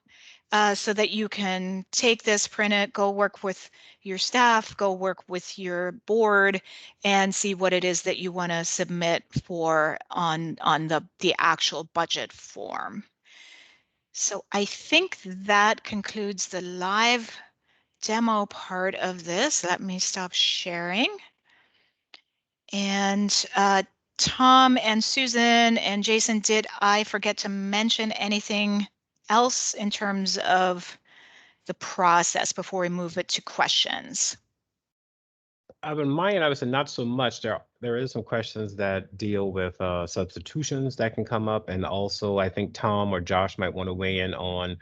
so that you can take this, print it, go work with your staff, go work with your board, and see what it is that you want to submit for on the actual budget form. So I think that concludes the live demo part of this. Let me stop sharing. And Tom and Susan and Jason, did I forget to mention anything else in terms of the process before we move it to questions? In my end, I would say not so much. There is some questions that deal with substitutions that can come up, and also I think Tom or Josh might want to weigh in on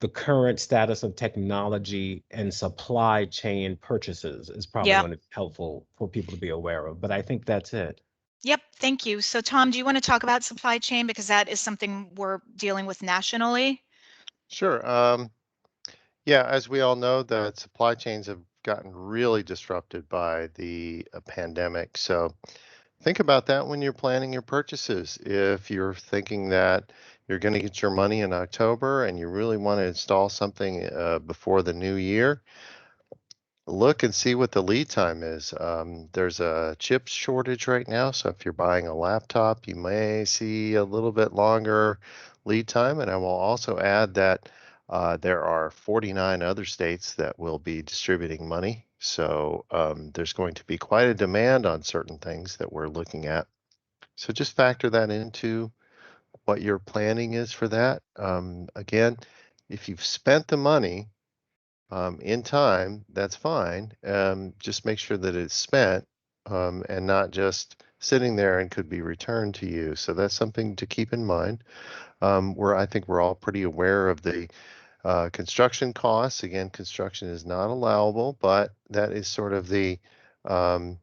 the current status of technology and supply chain purchases is probably Yep. going to be helpful for people to be aware of. But I think that's it. Yep. Thank you. So Tom, do you want to talk about supply chain, because that is something we're dealing with nationally? Sure. Yeah, as we all know, the supply chains have gotten really disrupted by the pandemic. So think about that when you're planning your purchases. If you're thinking that you're going to get your money in October and you really want to install something before the new year, look and see what the lead time is. There's a chip shortage right now, so if you're buying a laptop, you may see a little bit longer lead time. And I will also add that there are 49 other states that will be distributing money. So there's going to be quite a demand on certain things that we're looking at. So just factor that into what your planning is for that. Again, if you've spent the money, in time, that's fine. Just make sure that it's spent and not just sitting there and could be returned to you. So that's something to keep in mind. I think we're all pretty aware of the construction costs. Again, construction is not allowable, but that is sort of the um,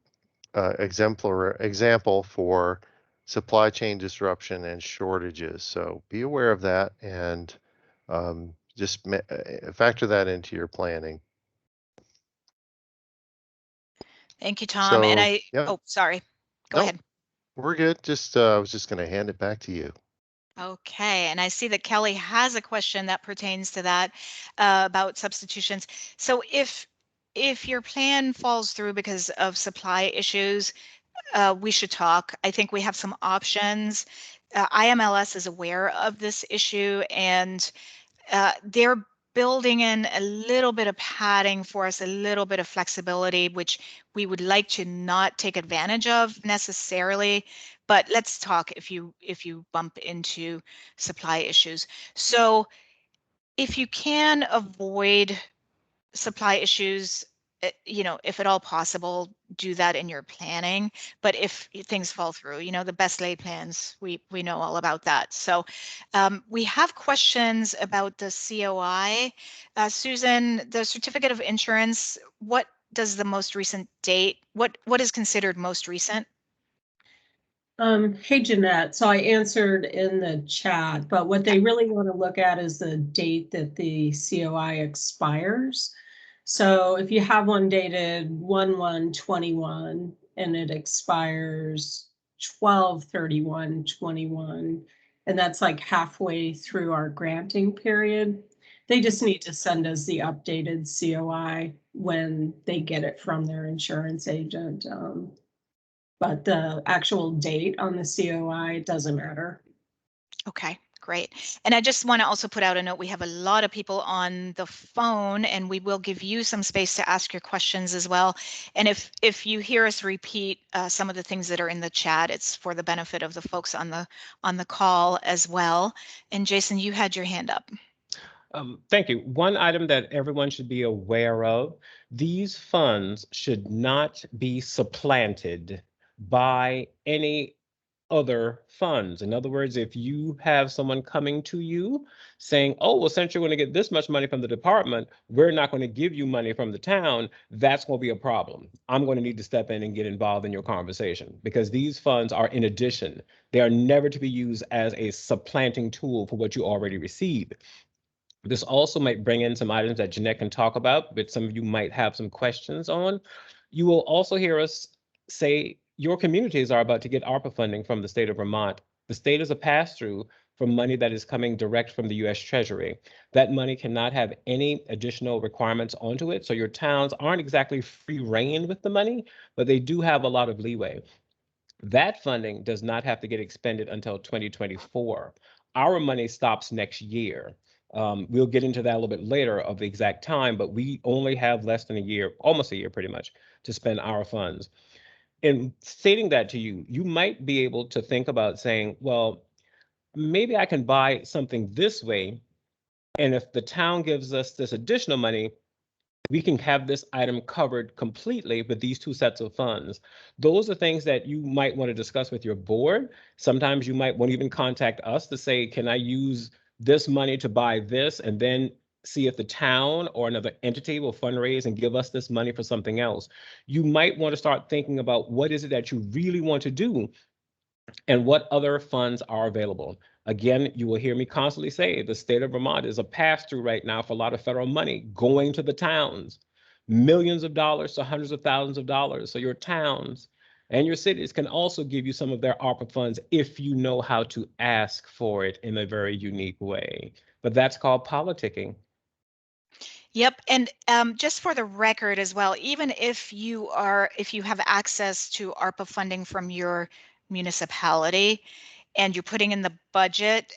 example for supply chain disruption and shortages. So be aware of that and just factor that into your planning. Thank you, Tom. And So, yeah, oh, sorry. Go no, ahead. we're good. Just I was just going to hand it back to you. Okay, and I see that Kelly has a question that pertains to that about substitutions. So if your plan falls through because of supply issues, we should talk. I think we have some options. IMLS is aware of this issue, and they're building in a little bit of padding for us, a little bit of flexibility, which we would like to not take advantage of necessarily. But let's talk if you bump into supply issues. So if you can avoid supply issues, you know, if at all possible, do that in your planning. But if things fall through, you know, the best laid plans, we know all about that. So we have questions about the COI. Susan, the certificate of insurance, what does the most recent date, what is considered most recent? Hey, Jeanette. So I answered in the chat, but what they really want to look at is the date that the COI expires. So if you have one dated 1/1/21 and it expires 12/31/21, and that's like halfway through our granting period, they just need to send us the updated COI when they get it from their insurance agent. But the actual date on the COI doesn't matter. Okay, great. And I just want to also put out a note. We have a lot of people on the phone, and we will give you some space to ask your questions as well. And if you hear us repeat some of the things that are in the chat, it's for the benefit of the folks on the call as well. And Jason, you had your hand up. Thank you. One item that everyone should be aware of, these funds should not be supplanted by any other funds. In other words, if you have someone coming to you saying, oh, well, since you're going to get this much money from the department, we're not going to give you money from the town, that's going to be a problem. I'm going to need to step in and get involved in your conversation, because these funds are in addition. They are never to be used as a supplanting tool for what you already received. This also might bring in some items that Jeanette can talk about, but some of you might have some questions on. You will also hear us say your communities are about to get ARPA funding from the state of Vermont. The state is a pass-through for money that is coming direct from the U.S. Treasury. That money cannot have any additional requirements onto it, so your towns aren't exactly free rein with the money, but they do have a lot of leeway. That funding does not have to get expended until 2024. Our money stops next year. We'll get into that a little bit later of the exact time, but we only have less than a year, almost a year pretty much, to spend our funds. In stating that to you, you might be able to think about saying, well, maybe I can buy something this way, and if the town gives us this additional money, we can have this item covered completely with these two sets of funds. Those are things that you might want to discuss with your board. Sometimes you might want to even contact us to say, can I use this money to buy this? And then see if the town or another entity will fundraise and give us this money for something else. You might want to start thinking about what is it that you really want to do and what other funds are available. Again, you will hear me constantly say the state of Vermont is a pass-through right now for a lot of federal money going to the towns, millions of dollars to hundreds of thousands of dollars. So your towns and your cities can also give you some of their ARPA funds if you know how to ask for it in a very unique way. But that's called politicking. Yep, and just for the record as well, even if you have access to ARPA funding from your municipality and you're putting in the budget,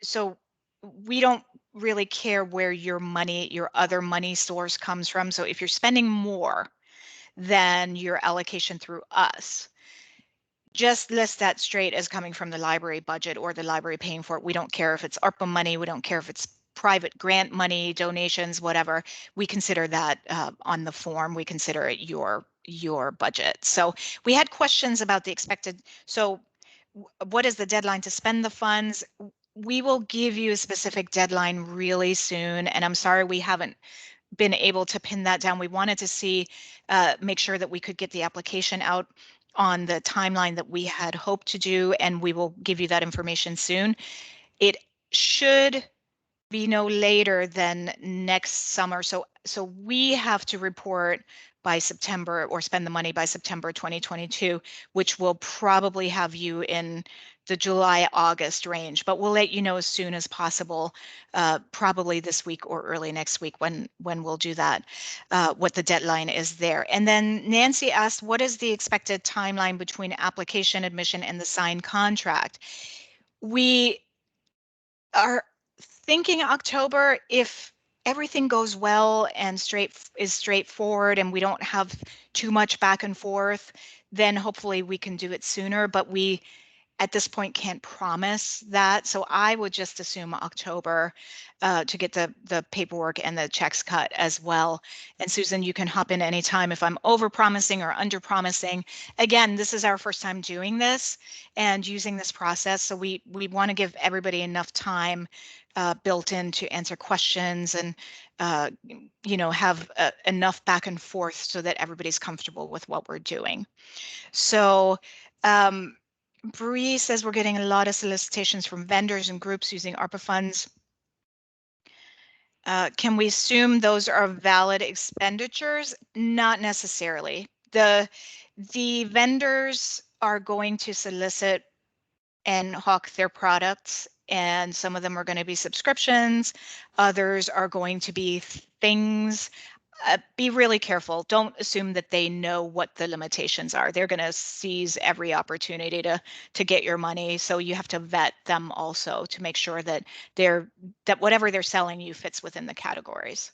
so we don't really care where your other money source comes from. So if you're spending more than your allocation through us, just list that straight as coming from the library budget or the library paying for it. We don't care if it's ARPA money. We don't care if it's private grant money, donations, whatever. We consider that on the form. We consider it your budget. So we had questions about the expected. So what is the deadline to spend the funds? We will give you a specific deadline really soon. And I'm sorry we haven't been able to pin that down. We wanted to see, make sure that we could get the application out on the timeline that we had hoped to do, and we will give you that information soon. It should be no later than next summer. So we have to report by September or spend the money by September 2022, which will probably have you in the July-August range, but we'll let you know as soon as possible, probably this week or early next week when we'll do that, what the deadline is there. And then Nancy asked, what is the expected timeline between application admission and the signed contract? We are thinking October if everything goes well and is straightforward and we don't have too much back and forth, then hopefully we can do it sooner, but we at this point can't promise that. So I would just assume October to get the paperwork and the checks cut as well. And Susan, you can hop in anytime if I'm over promising or under promising. Again, this is our first time doing this and using this process. So we want to give everybody enough time built in to answer questions and have enough back and forth so that everybody's comfortable with what we're doing. So Bree says we're getting a lot of solicitations from vendors and groups using ARPA funds. Can we assume those are valid expenditures? Not necessarily. The vendors are going to solicit and hawk their products, and some of them are going to be subscriptions. Others are going to be things. Be really careful. Don't assume that they know what the limitations are. They're going to seize every opportunity to get your money. So you have to vet them also to make sure that whatever they're selling you fits within the categories.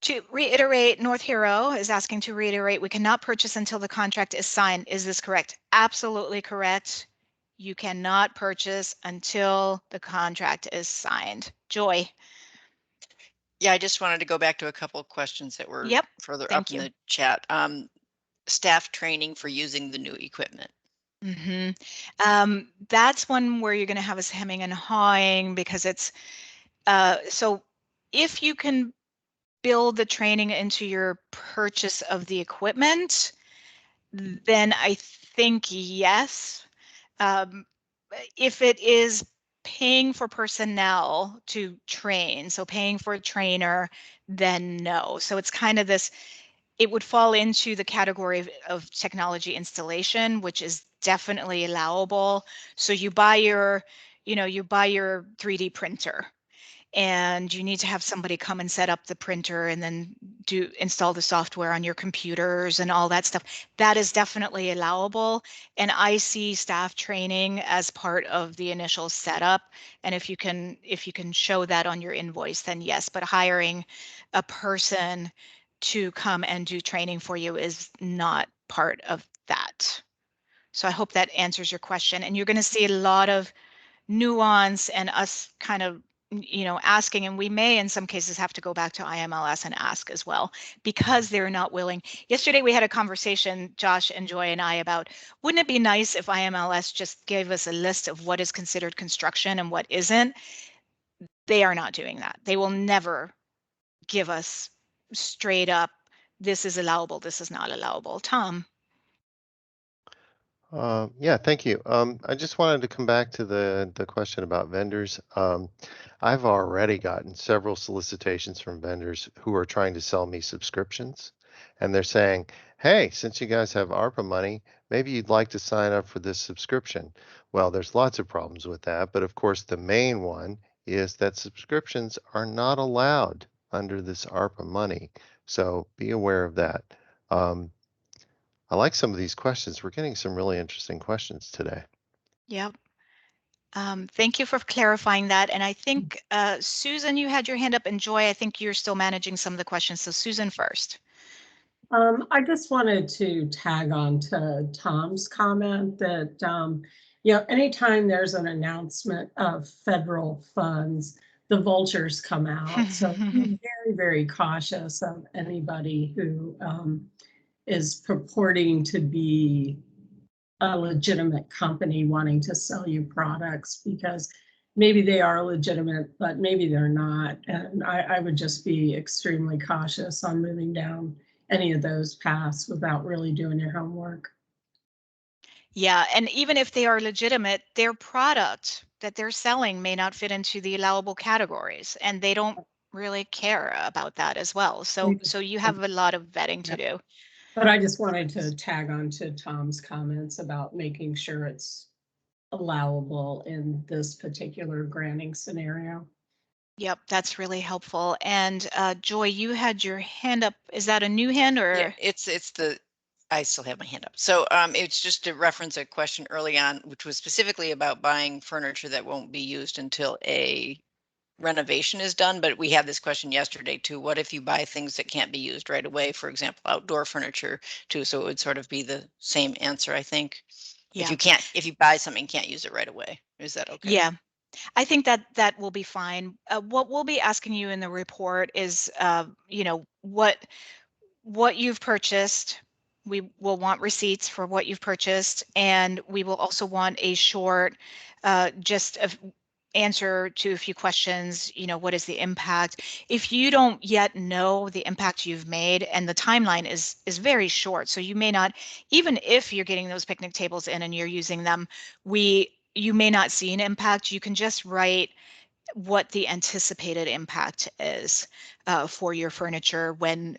To reiterate, North Hero is asking to reiterate, we cannot purchase until the contract is signed. Is this correct? Absolutely correct. You cannot purchase until the contract is signed. Joy. Yeah, I just wanted to go back to a couple of questions that were further up in the chat. Staff training for using the new equipment. That's one where you're going to have us hemming and hawing because it's so if you can build the training into your purchase of the equipment, then I think yes. If it is paying for personnel to train, so paying for a trainer, then no. So it's kind of this, it would fall into the category of technology installation, which is definitely allowable. So you buy your 3D printer and you need to have somebody come and set up the printer and then install the software on your computers and all that stuff. That is definitely allowable. And I see staff training as part of the initial setup. And if you can show that on your invoice, then yes, but hiring a person to come and do training for you is not part of that. So I hope that answers your question. And you're going to see a lot of nuance and us kind of asking, and we may in some cases have to go back to IMLS and ask as well because they're not willing. Yesterday we had a conversation, Josh and Joy and I, about wouldn't it be nice if IMLS just gave us a list of what is considered construction and what isn't. They are not doing that. They will never give us straight up, this is allowable, this is not allowable. Tom? Yeah, thank you. I just wanted to come back to the question about vendors. I've already gotten several solicitations from vendors who are trying to sell me subscriptions, and they're saying, "Hey, since you guys have ARPA money, maybe you'd like to sign up for this subscription." Well, there's lots of problems with that, but of course, the main one is that subscriptions are not allowed under this ARPA money. So be aware of that. Um, I like some of these questions. We're getting some really interesting questions today. Yep. Thank you for clarifying that. And I think, Susan, you had your hand up, and Joy, I think you're still managing some of the questions. So Susan first. I just wanted to tag on to Tom's comment that, you know, anytime there's an announcement of federal funds, the vultures come out. So be very, very cautious of anybody who is purporting to be a legitimate company wanting to sell you products, because maybe they are legitimate, but maybe they're not. And I would just be extremely cautious on moving down any of those paths without really doing your homework. Yeah, and even if they are legitimate, their product that they're selling may not fit into the allowable categories, and they don't really care about that as well. So you have a lot of vetting to do. But I just wanted to tag on to Tom's comments about making sure it's allowable in this particular granting scenario. Yep, that's really helpful. And Joy, you had your hand up. Is that a new hand, or? Yeah, I still have my hand up. So it's just to reference a question early on, which was specifically about buying furniture that won't be used until a renovation is done. But we had this question yesterday too. What if you buy things that can't be used right away? For example, outdoor furniture too. So it would sort of be the same answer, I think. Yeah. If you buy something, can't use it right away. Is that okay? Yeah. I think that will be fine. What we'll be asking you in the report is, you know, what you've purchased. We will want receipts for what you've purchased, and we will also want a short, just a answer to a few questions. You know, what is the impact? If you don't yet know the impact you've made, and the timeline is very short, so you may not, even if you're getting those picnic tables in and you're using them, you may not see an impact. You can just write what the anticipated impact is for your furniture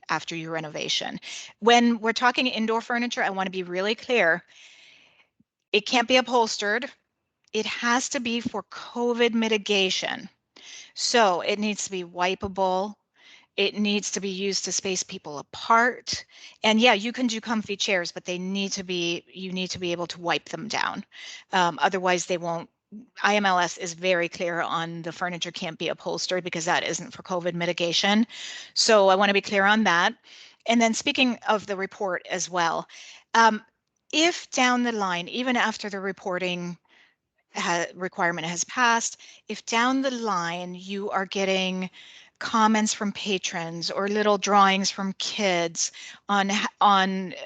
after your renovation. When we're talking indoor furniture, I want to be really clear. It can't be upholstered. It has to be for COVID mitigation. So it needs to be wipeable. It needs to be used to space people apart. And yeah, you can do comfy chairs, but you need to be able to wipe them down. Otherwise they won't. IMLS is very clear on the furniture can't be upholstered, because that isn't for COVID mitigation. So I want to be clear on that. And then speaking of the report as well, if down the line, even after the reporting requirement has passed, if down the line you are getting comments from patrons or little drawings from kids on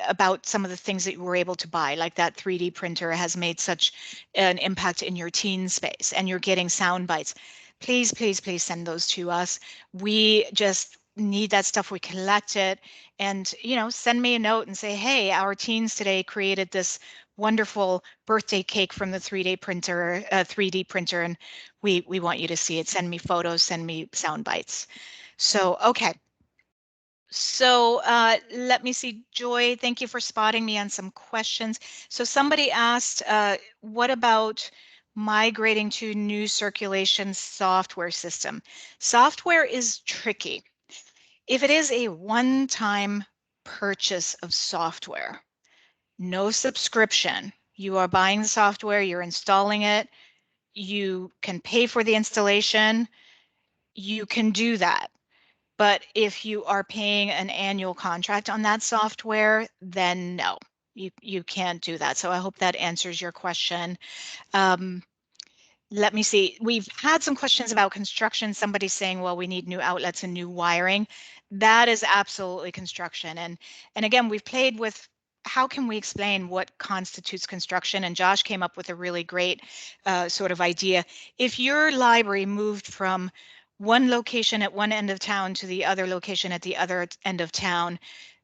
about some of the things that you were able to buy, like that 3D printer has made such an impact in your teen space, and you're getting sound bites, please, please, please send those to us. We just need that stuff. We collect it, and, you know, send me a note and say, hey, our teens today created this wonderful birthday cake from the 3D printer, and we want you to see it. Send me photos, send me sound bites. So, okay. So let me see, Joy, thank you for spotting me on some questions. So somebody asked, what about migrating to new circulation software system? Software is tricky. If it is a one-time purchase of software, no subscription, you are buying the software, you're installing it, you can pay for the installation, you can do that. But if you are paying an annual contract on that software, then no, you can't do that. So I hope that answers your question. Let me see. We've had some questions about construction. Somebody's saying, well, we need new outlets and new wiring. That is absolutely construction. And again, we've played with how can we explain what constitutes construction? And Josh came up with a really great sort of idea. If your library moved from one location at one end of town to the other location at the other end of town,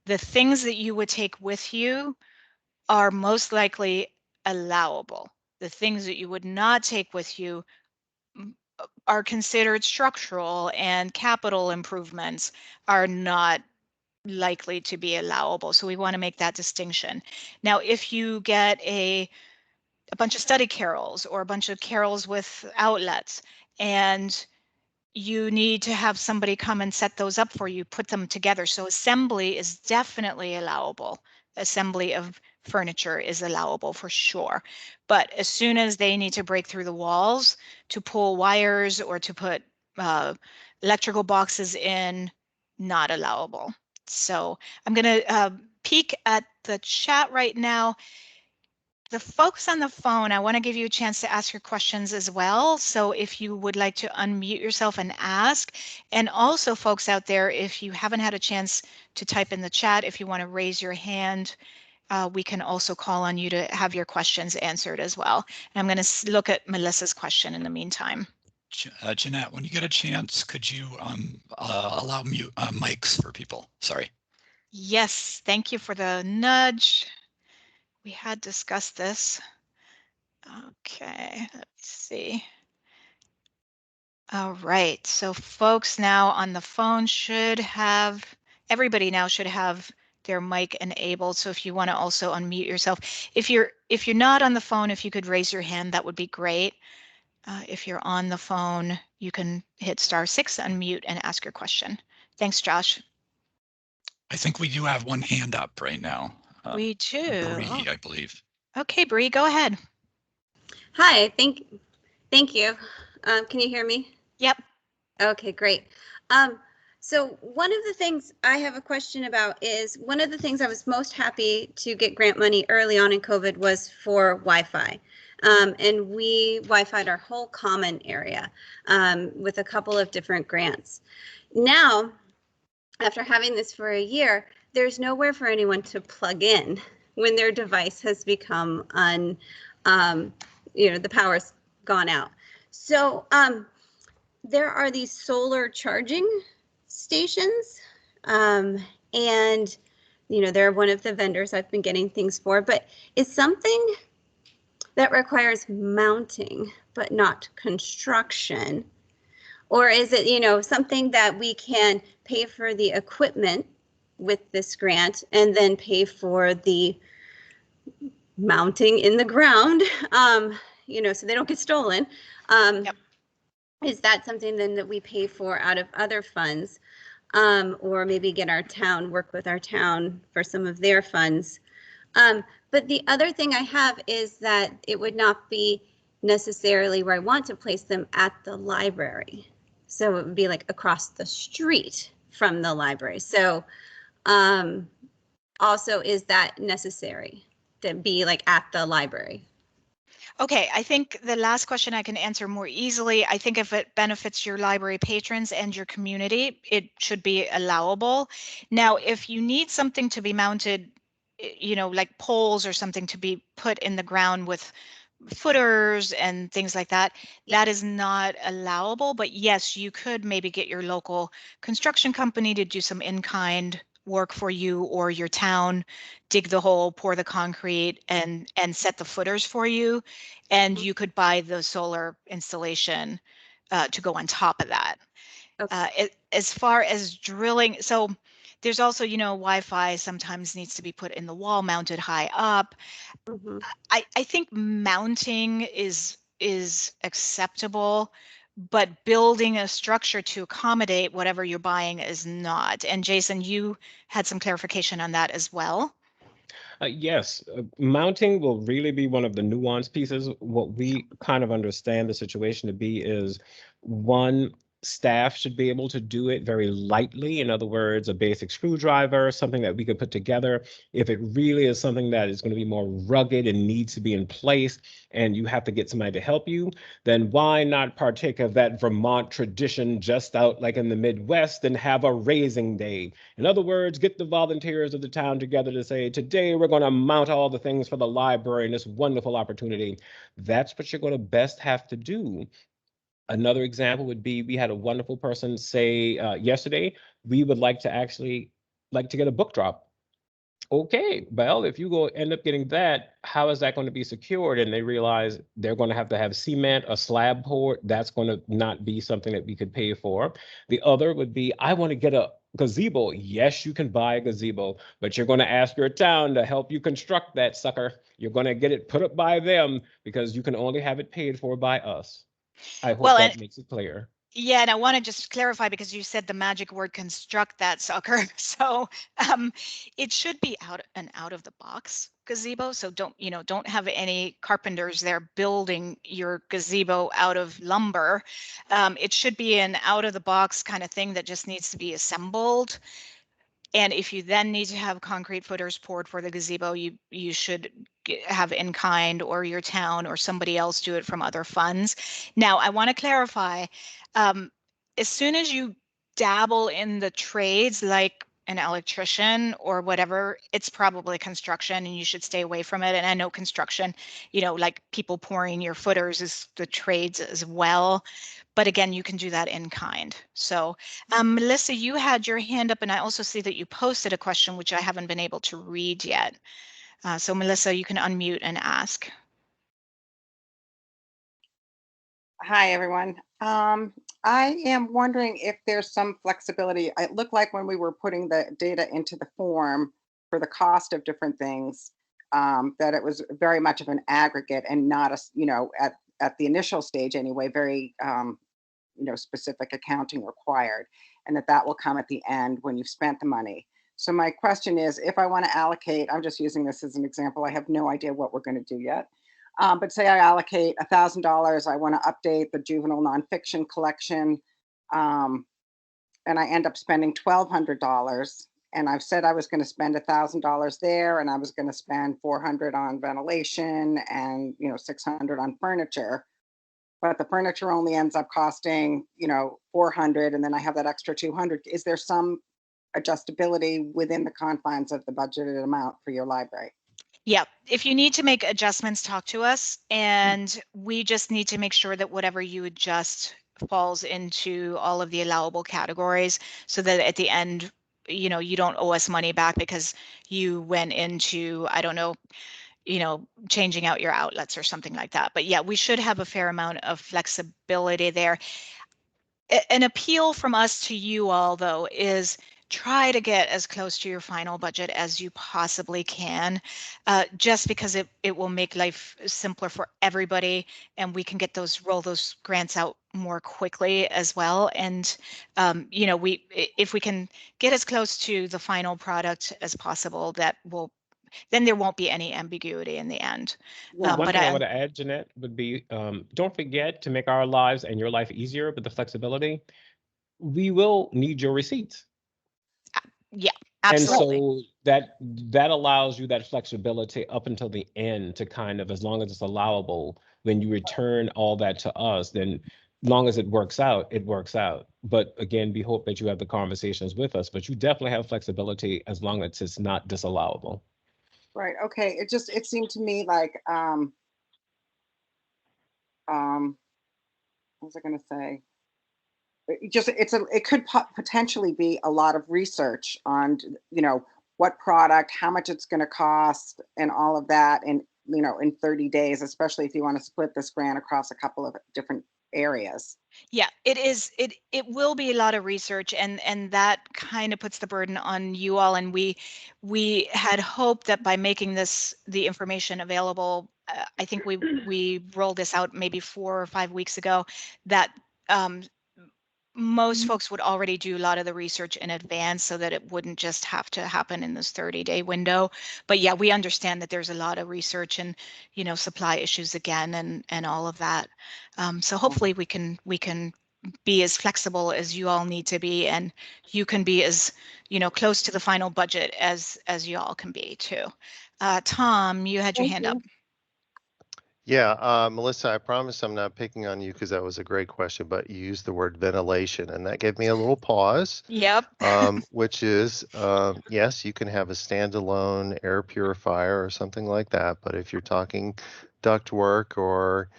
the things that you would take with you are most likely allowable. The things that you would not take with you are considered structural, and capital improvements are not likely to be allowable. So we want to make that distinction. Now, if you get a bunch of study carrels or a bunch of carrels with outlets, and you need to have somebody come and set those up for you, put them together. So assembly is definitely allowable. Assembly of furniture is allowable for sure. But as soon as they need to break through the walls to pull wires or to put electrical boxes in, not allowable. So I'm going to peek at the chat right now. The folks on the phone, I want to give you a chance to ask your questions as well. So if you would like to unmute yourself and ask, and also folks out there, if you haven't had a chance to type in the chat, if you want to raise your hand, we can also call on you to have your questions answered as well. And I'm going to look at Melissa's question in the meantime. Jeanette, when you get a chance, could you allow mute mics for people? Sorry. Yes, thank you for the nudge. We had discussed this. Okay, let's see. All right, so folks now on the phone should have, everybody now should have their mic enabled. So if you want to also unmute yourself, if you're not on the phone, if you could raise your hand, that would be great. If you're on the phone, you can hit *6, unmute, and ask your question. Thanks, Josh. I think we do have one hand up right now. We do. Bree, I believe. Okay, Bree, go ahead. Hi, thank you. Can you hear me? Yep. Okay, great. So one of the things I have a question about is, one of the things I was most happy to get grant money early on in COVID was for Wi-Fi. And we Wi-Fi'd our whole common area with a couple of different grants. Now, after having this for a year, there's nowhere for anyone to plug in when their device has become the power's gone out. So there are these solar charging stations, and they're one of the vendors I've been getting things for, but it's something that requires mounting but not construction? Or is it, something that we can pay for the equipment with this grant and then pay for the mounting in the ground, so they don't get stolen? Yep. Is that something then that we pay for out of other funds, or maybe work with our town for some of their funds? But the other thing I have is that it would not be necessarily where I want to place them at the library. So it would be like across the street from the library. So also, is that necessary to be like at the library? Okay, I think the last question I can answer more easily. I think if it benefits your library patrons and your community, it should be allowable. Now, if you need something to be mounted, like poles or something to be put in the ground with footers and things like that, that is not allowable. But yes, you could maybe get your local construction company to do some in-kind work for you, or your town dig the hole, pour the concrete, and set the footers for you, and you could buy the solar installation to go on top of that. Okay. As far as drilling, so there's also, Wi-Fi sometimes needs to be put in the wall, mounted high up. Mm-hmm. I think mounting is acceptable, but building a structure to accommodate whatever you're buying is not. And Jason, you had some clarification on that as well. Yes, mounting will really be one of the nuanced pieces. What we kind of understand the situation to be is, one, staff should be able to do it very lightly. In other words, a basic screwdriver, something that we could put together. If it really is something that is going to be more rugged and needs to be in place and you have to get somebody to help you, then why not partake of that Vermont tradition just out like in the Midwest and have a raising day? In other words, get the volunteers of the town together to say, today we're going to mount all the things for the library and this wonderful opportunity. That's what you're going to best have to do. Another example would be, we had a wonderful person say yesterday, we would like to get a book drop. Okay, well, if you go end up getting that, how is that going to be secured? And they realize they're going to have cement, a slab poured. That's going to not be something that we could pay for. The other would be, I want to get a gazebo. Yes, you can buy a gazebo, but you're going to ask your town to help you construct that sucker. You're going to get it put up by them because you can only have it paid for by us. I hope that makes it clear. Yeah, and I want to just clarify because you said the magic word construct that sucker. So it should be out of the box gazebo. So don't have any carpenters there building your gazebo out of lumber. It should be an out of the box kind of thing that just needs to be assembled. And if you then need to have concrete footers poured for the gazebo, you should have in kind, or your town or somebody else do it from other funds. Now, I want to clarify, as soon as you dabble in the trades like an electrician or whatever, it's probably construction and you should stay away from it. And I know construction, like people pouring your footers is the trades as well. But again, you can do that in kind. So Melissa, you had your hand up, and I also see that you posted a question, which I haven't been able to read yet. So Melissa, you can unmute and ask. Hi, everyone. I am wondering if there's some flexibility. It looked like when we were putting the data into the form for the cost of different things, that it was very much of an aggregate and not at the initial stage anyway, very specific accounting required, and that will come at the end when you've spent the money. So my question is, if I want to allocate, I'm just using this as an example, I have no idea what we're going to do yet. But say I allocate $1,000, I want to update the juvenile nonfiction collection, and I end up spending $1,200. And I've said I was going to spend $1,000 there, and I was going to spend $400 on ventilation and $600 on furniture. But the furniture only ends up costing $400, and then I have that extra $200. Is there some adjustability within the confines of the budgeted amount for your library? Yeah, if you need to make adjustments, talk to us, and we just need to make sure that whatever you adjust falls into all of the allowable categories, so that at the end, you don't owe us money back because you went into, I don't know, changing out your outlets or something like that. But yeah, we should have a fair amount of flexibility there. An appeal from us to you all, though, is try to get as close to your final budget as you possibly can, just because it will make life simpler for everybody, and we can get roll those grants out more quickly as well. And if we can get as close to the final product as possible, then there won't be any ambiguity in the end. One thing I want to add, Jeanette, would be, don't forget to make our lives and your life easier with the flexibility. We will need your receipts. Yeah, absolutely. And so that allows you that flexibility up until the end to kind of, as long as it's allowable, when you return all that to us, then long as it works out, it works out. But again, we hope that you have the conversations with us, but you definitely have flexibility as long as it's not disallowable. Right. Okay. It seemed to me like, what was I going to say? It could potentially be a lot of research on, what product, how much it's going to cost, and all of that, and in 30 days, especially if you want to split this grant across a couple of different areas. Yeah, it is. It will be a lot of research, and that kind of puts the burden on you all. And we had hoped that by making the information available, I think we rolled this out maybe 4 or 5 weeks ago, that most folks would already do a lot of the research in advance, so that it wouldn't just have to happen in this 30-day window. But yeah, we understand that there's a lot of research and supply issues again, and all of that. So hopefully we can be as flexible as you all need to be, and you can be as, close to the final budget as you all can be too. Tom, you had your hand up. Yeah, Melissa, I promise I'm not picking on you because that was a great question, but you used the word ventilation, and that gave me a little pause. Yep. Which is, yes, you can have a standalone air purifier or something like that, but if you're talking ductwork or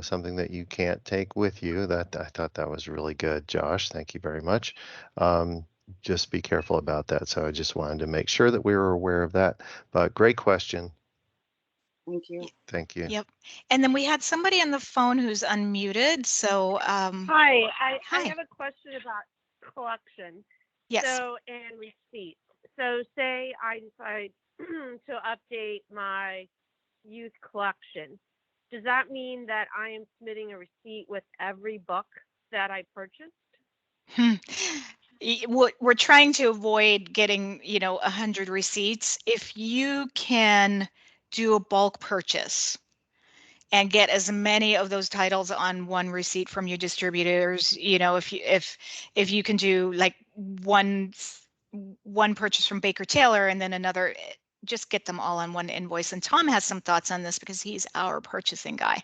something that you can't take with you, that I thought that was really good, Josh. Thank you very much. Just be careful about that. So I just wanted to make sure that we were aware of that. But great question. Thank you. Thank you. Yep. And then we had somebody on the phone who's unmuted. So Hi, I hi. have a question about collection. Yes. So, and receipts. So say I decide to update my youth collection. Does that mean that I am submitting a receipt with every book that I purchased? We're trying to avoid getting, 100 receipts. If you can do a bulk purchase and get as many of those titles on one receipt from your distributors, if you can do like one purchase from Baker Taylor and then another, just get them all on one invoice. And Tom has some thoughts on this because he's our purchasing guy.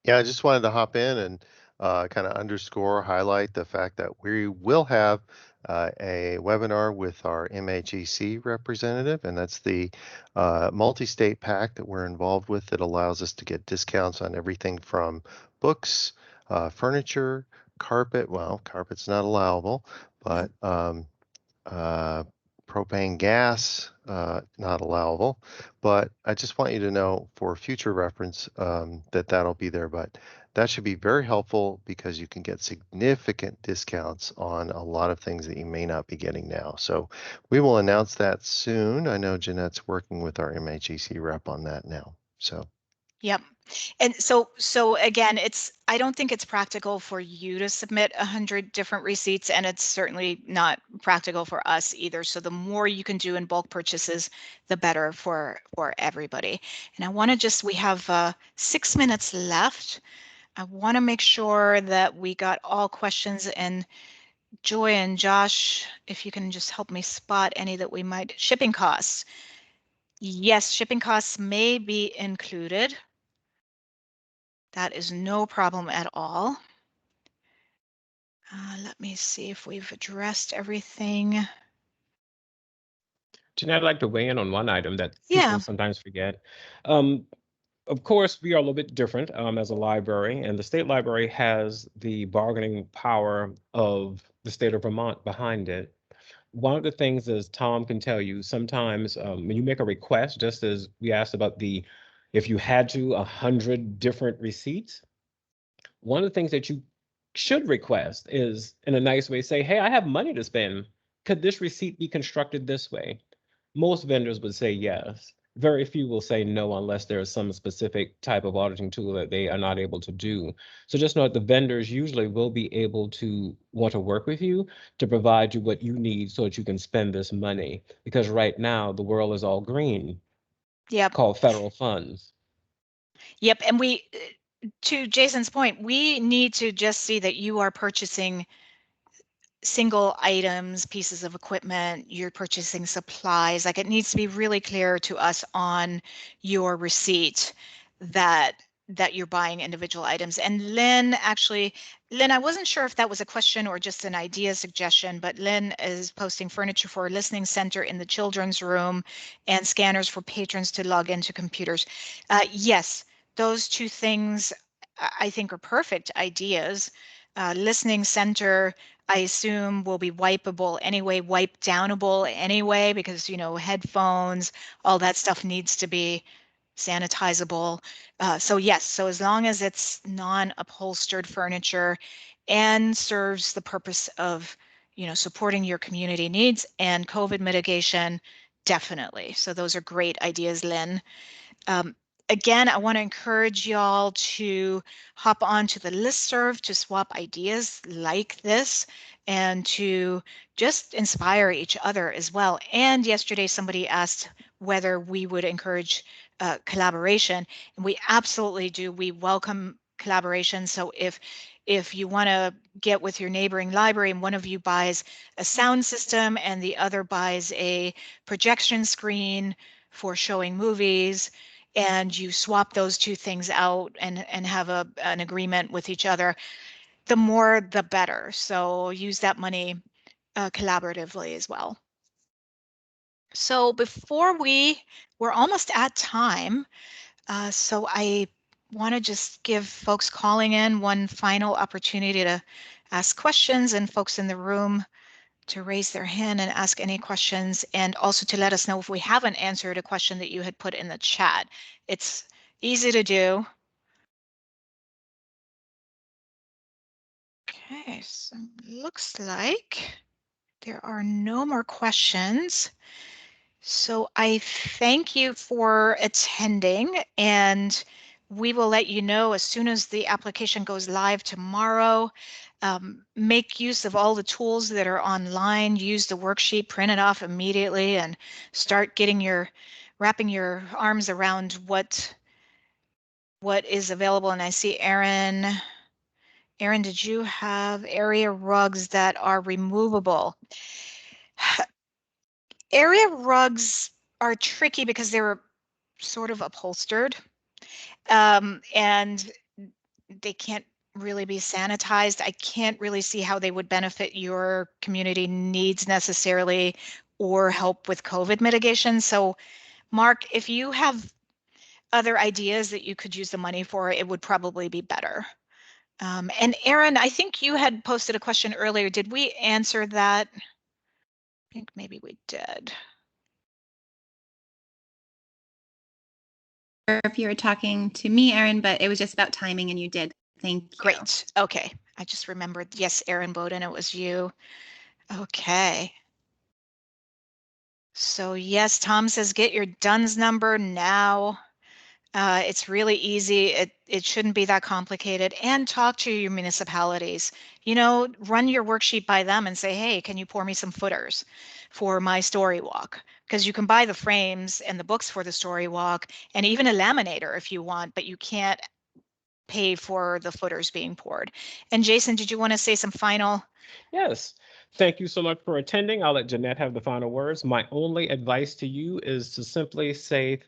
Yeah, I just wanted to hop in and kind of highlight the fact that we will have a webinar with our MHEC representative, and that's the multi-state pack that we're involved with that allows us to get discounts on everything from books, furniture, carpet. Well, carpet's not allowable, but propane gas, not allowable. But I just want you to know for future reference that that'll be there. But that should be very helpful because you can get significant discounts on a lot of things that you may not be getting now. So we will announce that soon. I know Jeanette's working with our MHEC rep on that now. So. Yep. And so again, I don't think it's practical for you to submit 100 different receipts, and it's certainly not practical for us either. So the more you can do in bulk purchases, the better for everybody. And I want to we have 6 minutes left. I want to make sure that we got all questions, and Joy and Josh, if you can just help me spot any that we might. Shipping costs. Yes, shipping costs may be included. That is no problem at all. Let me see if we've addressed everything. Jeanette, I'd like to weigh in on one item that people sometimes forget. Of course, we are a little bit different as a library, and the state library has the bargaining power of the state of Vermont behind it. One of the things is Tom can tell you sometimes when you make a request, just as we asked about if you had 100 different receipts, one of the things that you should request is in a nice way, say, hey, I have money to spend. Could this receipt be constructed this way? Most vendors would say yes. Very few will say no unless there is some specific type of auditing tool that they are not able to do. So just know that the vendors usually will be able to want to work with you to provide you what you need so that you can spend this money. Because right now the world is all green. Yep. Called federal funds. Yep. And to Jason's point, we need to just see that you are purchasing single items, pieces of equipment, you're purchasing supplies. Like, it needs to be really clear to us on your receipt that you're buying individual items. And Lynn, I wasn't sure if that was a question or just an idea suggestion, but Lynn is posting furniture for a listening center in the children's room and scanners for patrons to log into computers. Yes, those two things I think are perfect ideas. Listening center, I assume, will be wipeable anyway, wipe downable anyway, because, headphones, all that stuff needs to be sanitizable. So yes, so as long as it's non-upholstered furniture and serves the purpose of, supporting your community needs and COVID mitigation, definitely. So those are great ideas, Lynn. Again, I want to encourage y'all to hop onto the listserv to swap ideas like this and to just inspire each other as well. And yesterday, somebody asked whether we would encourage collaboration, and we absolutely do. We welcome collaboration. So if you want to get with your neighboring library and one of you buys a sound system and the other buys a projection screen for showing movies, and you swap those two things out and have an agreement with each other, the more the better. So use that money collaboratively as well. So before we're almost at time, so I want to just give folks calling in one final opportunity to ask questions, and folks in the room to raise their hand and ask any questions, and also to let us know if we haven't answered a question that you had put in the chat. It's easy to do. Okay, so looks like there are no more questions. So I thank you for attending, and we will let you know as soon as the application goes live tomorrow. Make use of all the tools that are online. Use the worksheet, print it off immediately, and start wrapping your arms around what is available. And I see Erin. Erin, did you have area rugs that are removable? Area rugs are tricky because they're sort of upholstered, and they can't really be sanitized. I can't really see how they would benefit your community needs necessarily or help with COVID mitigation. So Mark, if you have other ideas that you could use the money for, it would probably be better. And Erin, I think you had posted a question earlier. Did we answer that? I think maybe we did. If you were talking to me, Erin, but it was just about timing and you did. Thank you. Great. Okay. I just remembered. Yes, Erin Bowden, it was you. Okay. So yes, Tom says get your DUNS number now. It's really easy. It shouldn't be that complicated. And talk to your municipalities. You know, run your worksheet by them and say, hey, can you pour me some footers for my story walk? Because you can buy the frames and the books for the story walk and even a laminator if you want, but you can't pay for the footers being poured. And Jason, did you want to say some final? Yes. Thank you so much for attending. I'll let Jeanette have the final words. My only advice to you is to simply say,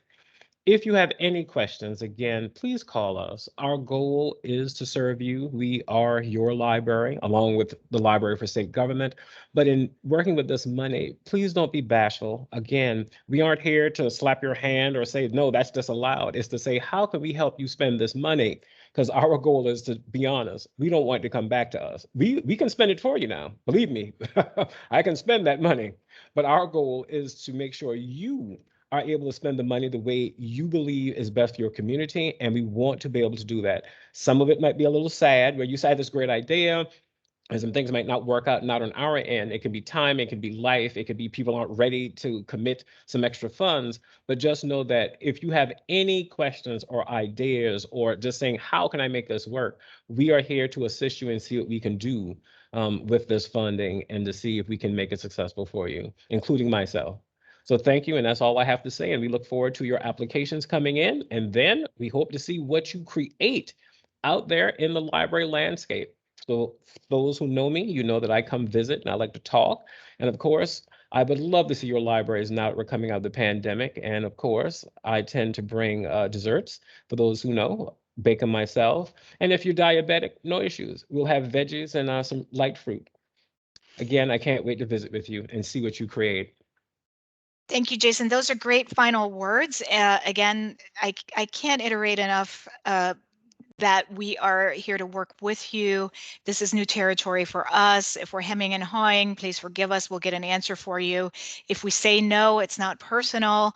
if you have any questions, again, please call us. Our goal is to serve you. We are your library, along with the Library for State Government. But in working with this money, please don't be bashful. Again, we aren't here to slap your hand or say, no, that's disallowed. It's to say, how can we help you spend this money? Because our goal is to be honest. We don't want it to come back to us. We can spend it for you now. Believe me, I can spend that money. But our goal is to make sure you are able to spend the money the way you believe is best for your community, and we want to be able to do that. Some of it might be a little sad, where you say this great idea, and some things might not work out, not on our end. It can be time, it can be life, it could be people aren't ready to commit some extra funds. But just know that if you have any questions or ideas, or just saying, how can I make this work? We are here to assist you and see what we can do with this funding, and to see if we can make it successful for you, including myself. So thank you, and that's all I have to say. And we look forward to your applications coming in, and then we hope to see what you create out there in the library landscape. So those who know me, you know that I come visit and I like to talk. And of course, I would love to see your libraries now that we're coming out of the pandemic. And of course, I tend to bring desserts for those who know, bake them myself. And if you're diabetic, no issues. We'll have veggies and some light fruit. Again, I can't wait to visit with you and see what you create. Thank you, Jason. Those are great final words. Again, I can't iterate enough that we are here to work with you. This is new territory for us. If we're hemming and hawing, please forgive us. We'll get an answer for you. If we say no, it's not personal.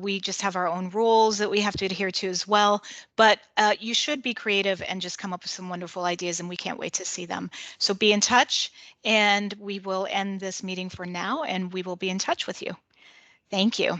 We just have our own rules that we have to adhere to as well. But you should be creative and just come up with some wonderful ideas, and we can't wait to see them. So be in touch, and we will end this meeting for now, and we will be in touch with you. Thank you.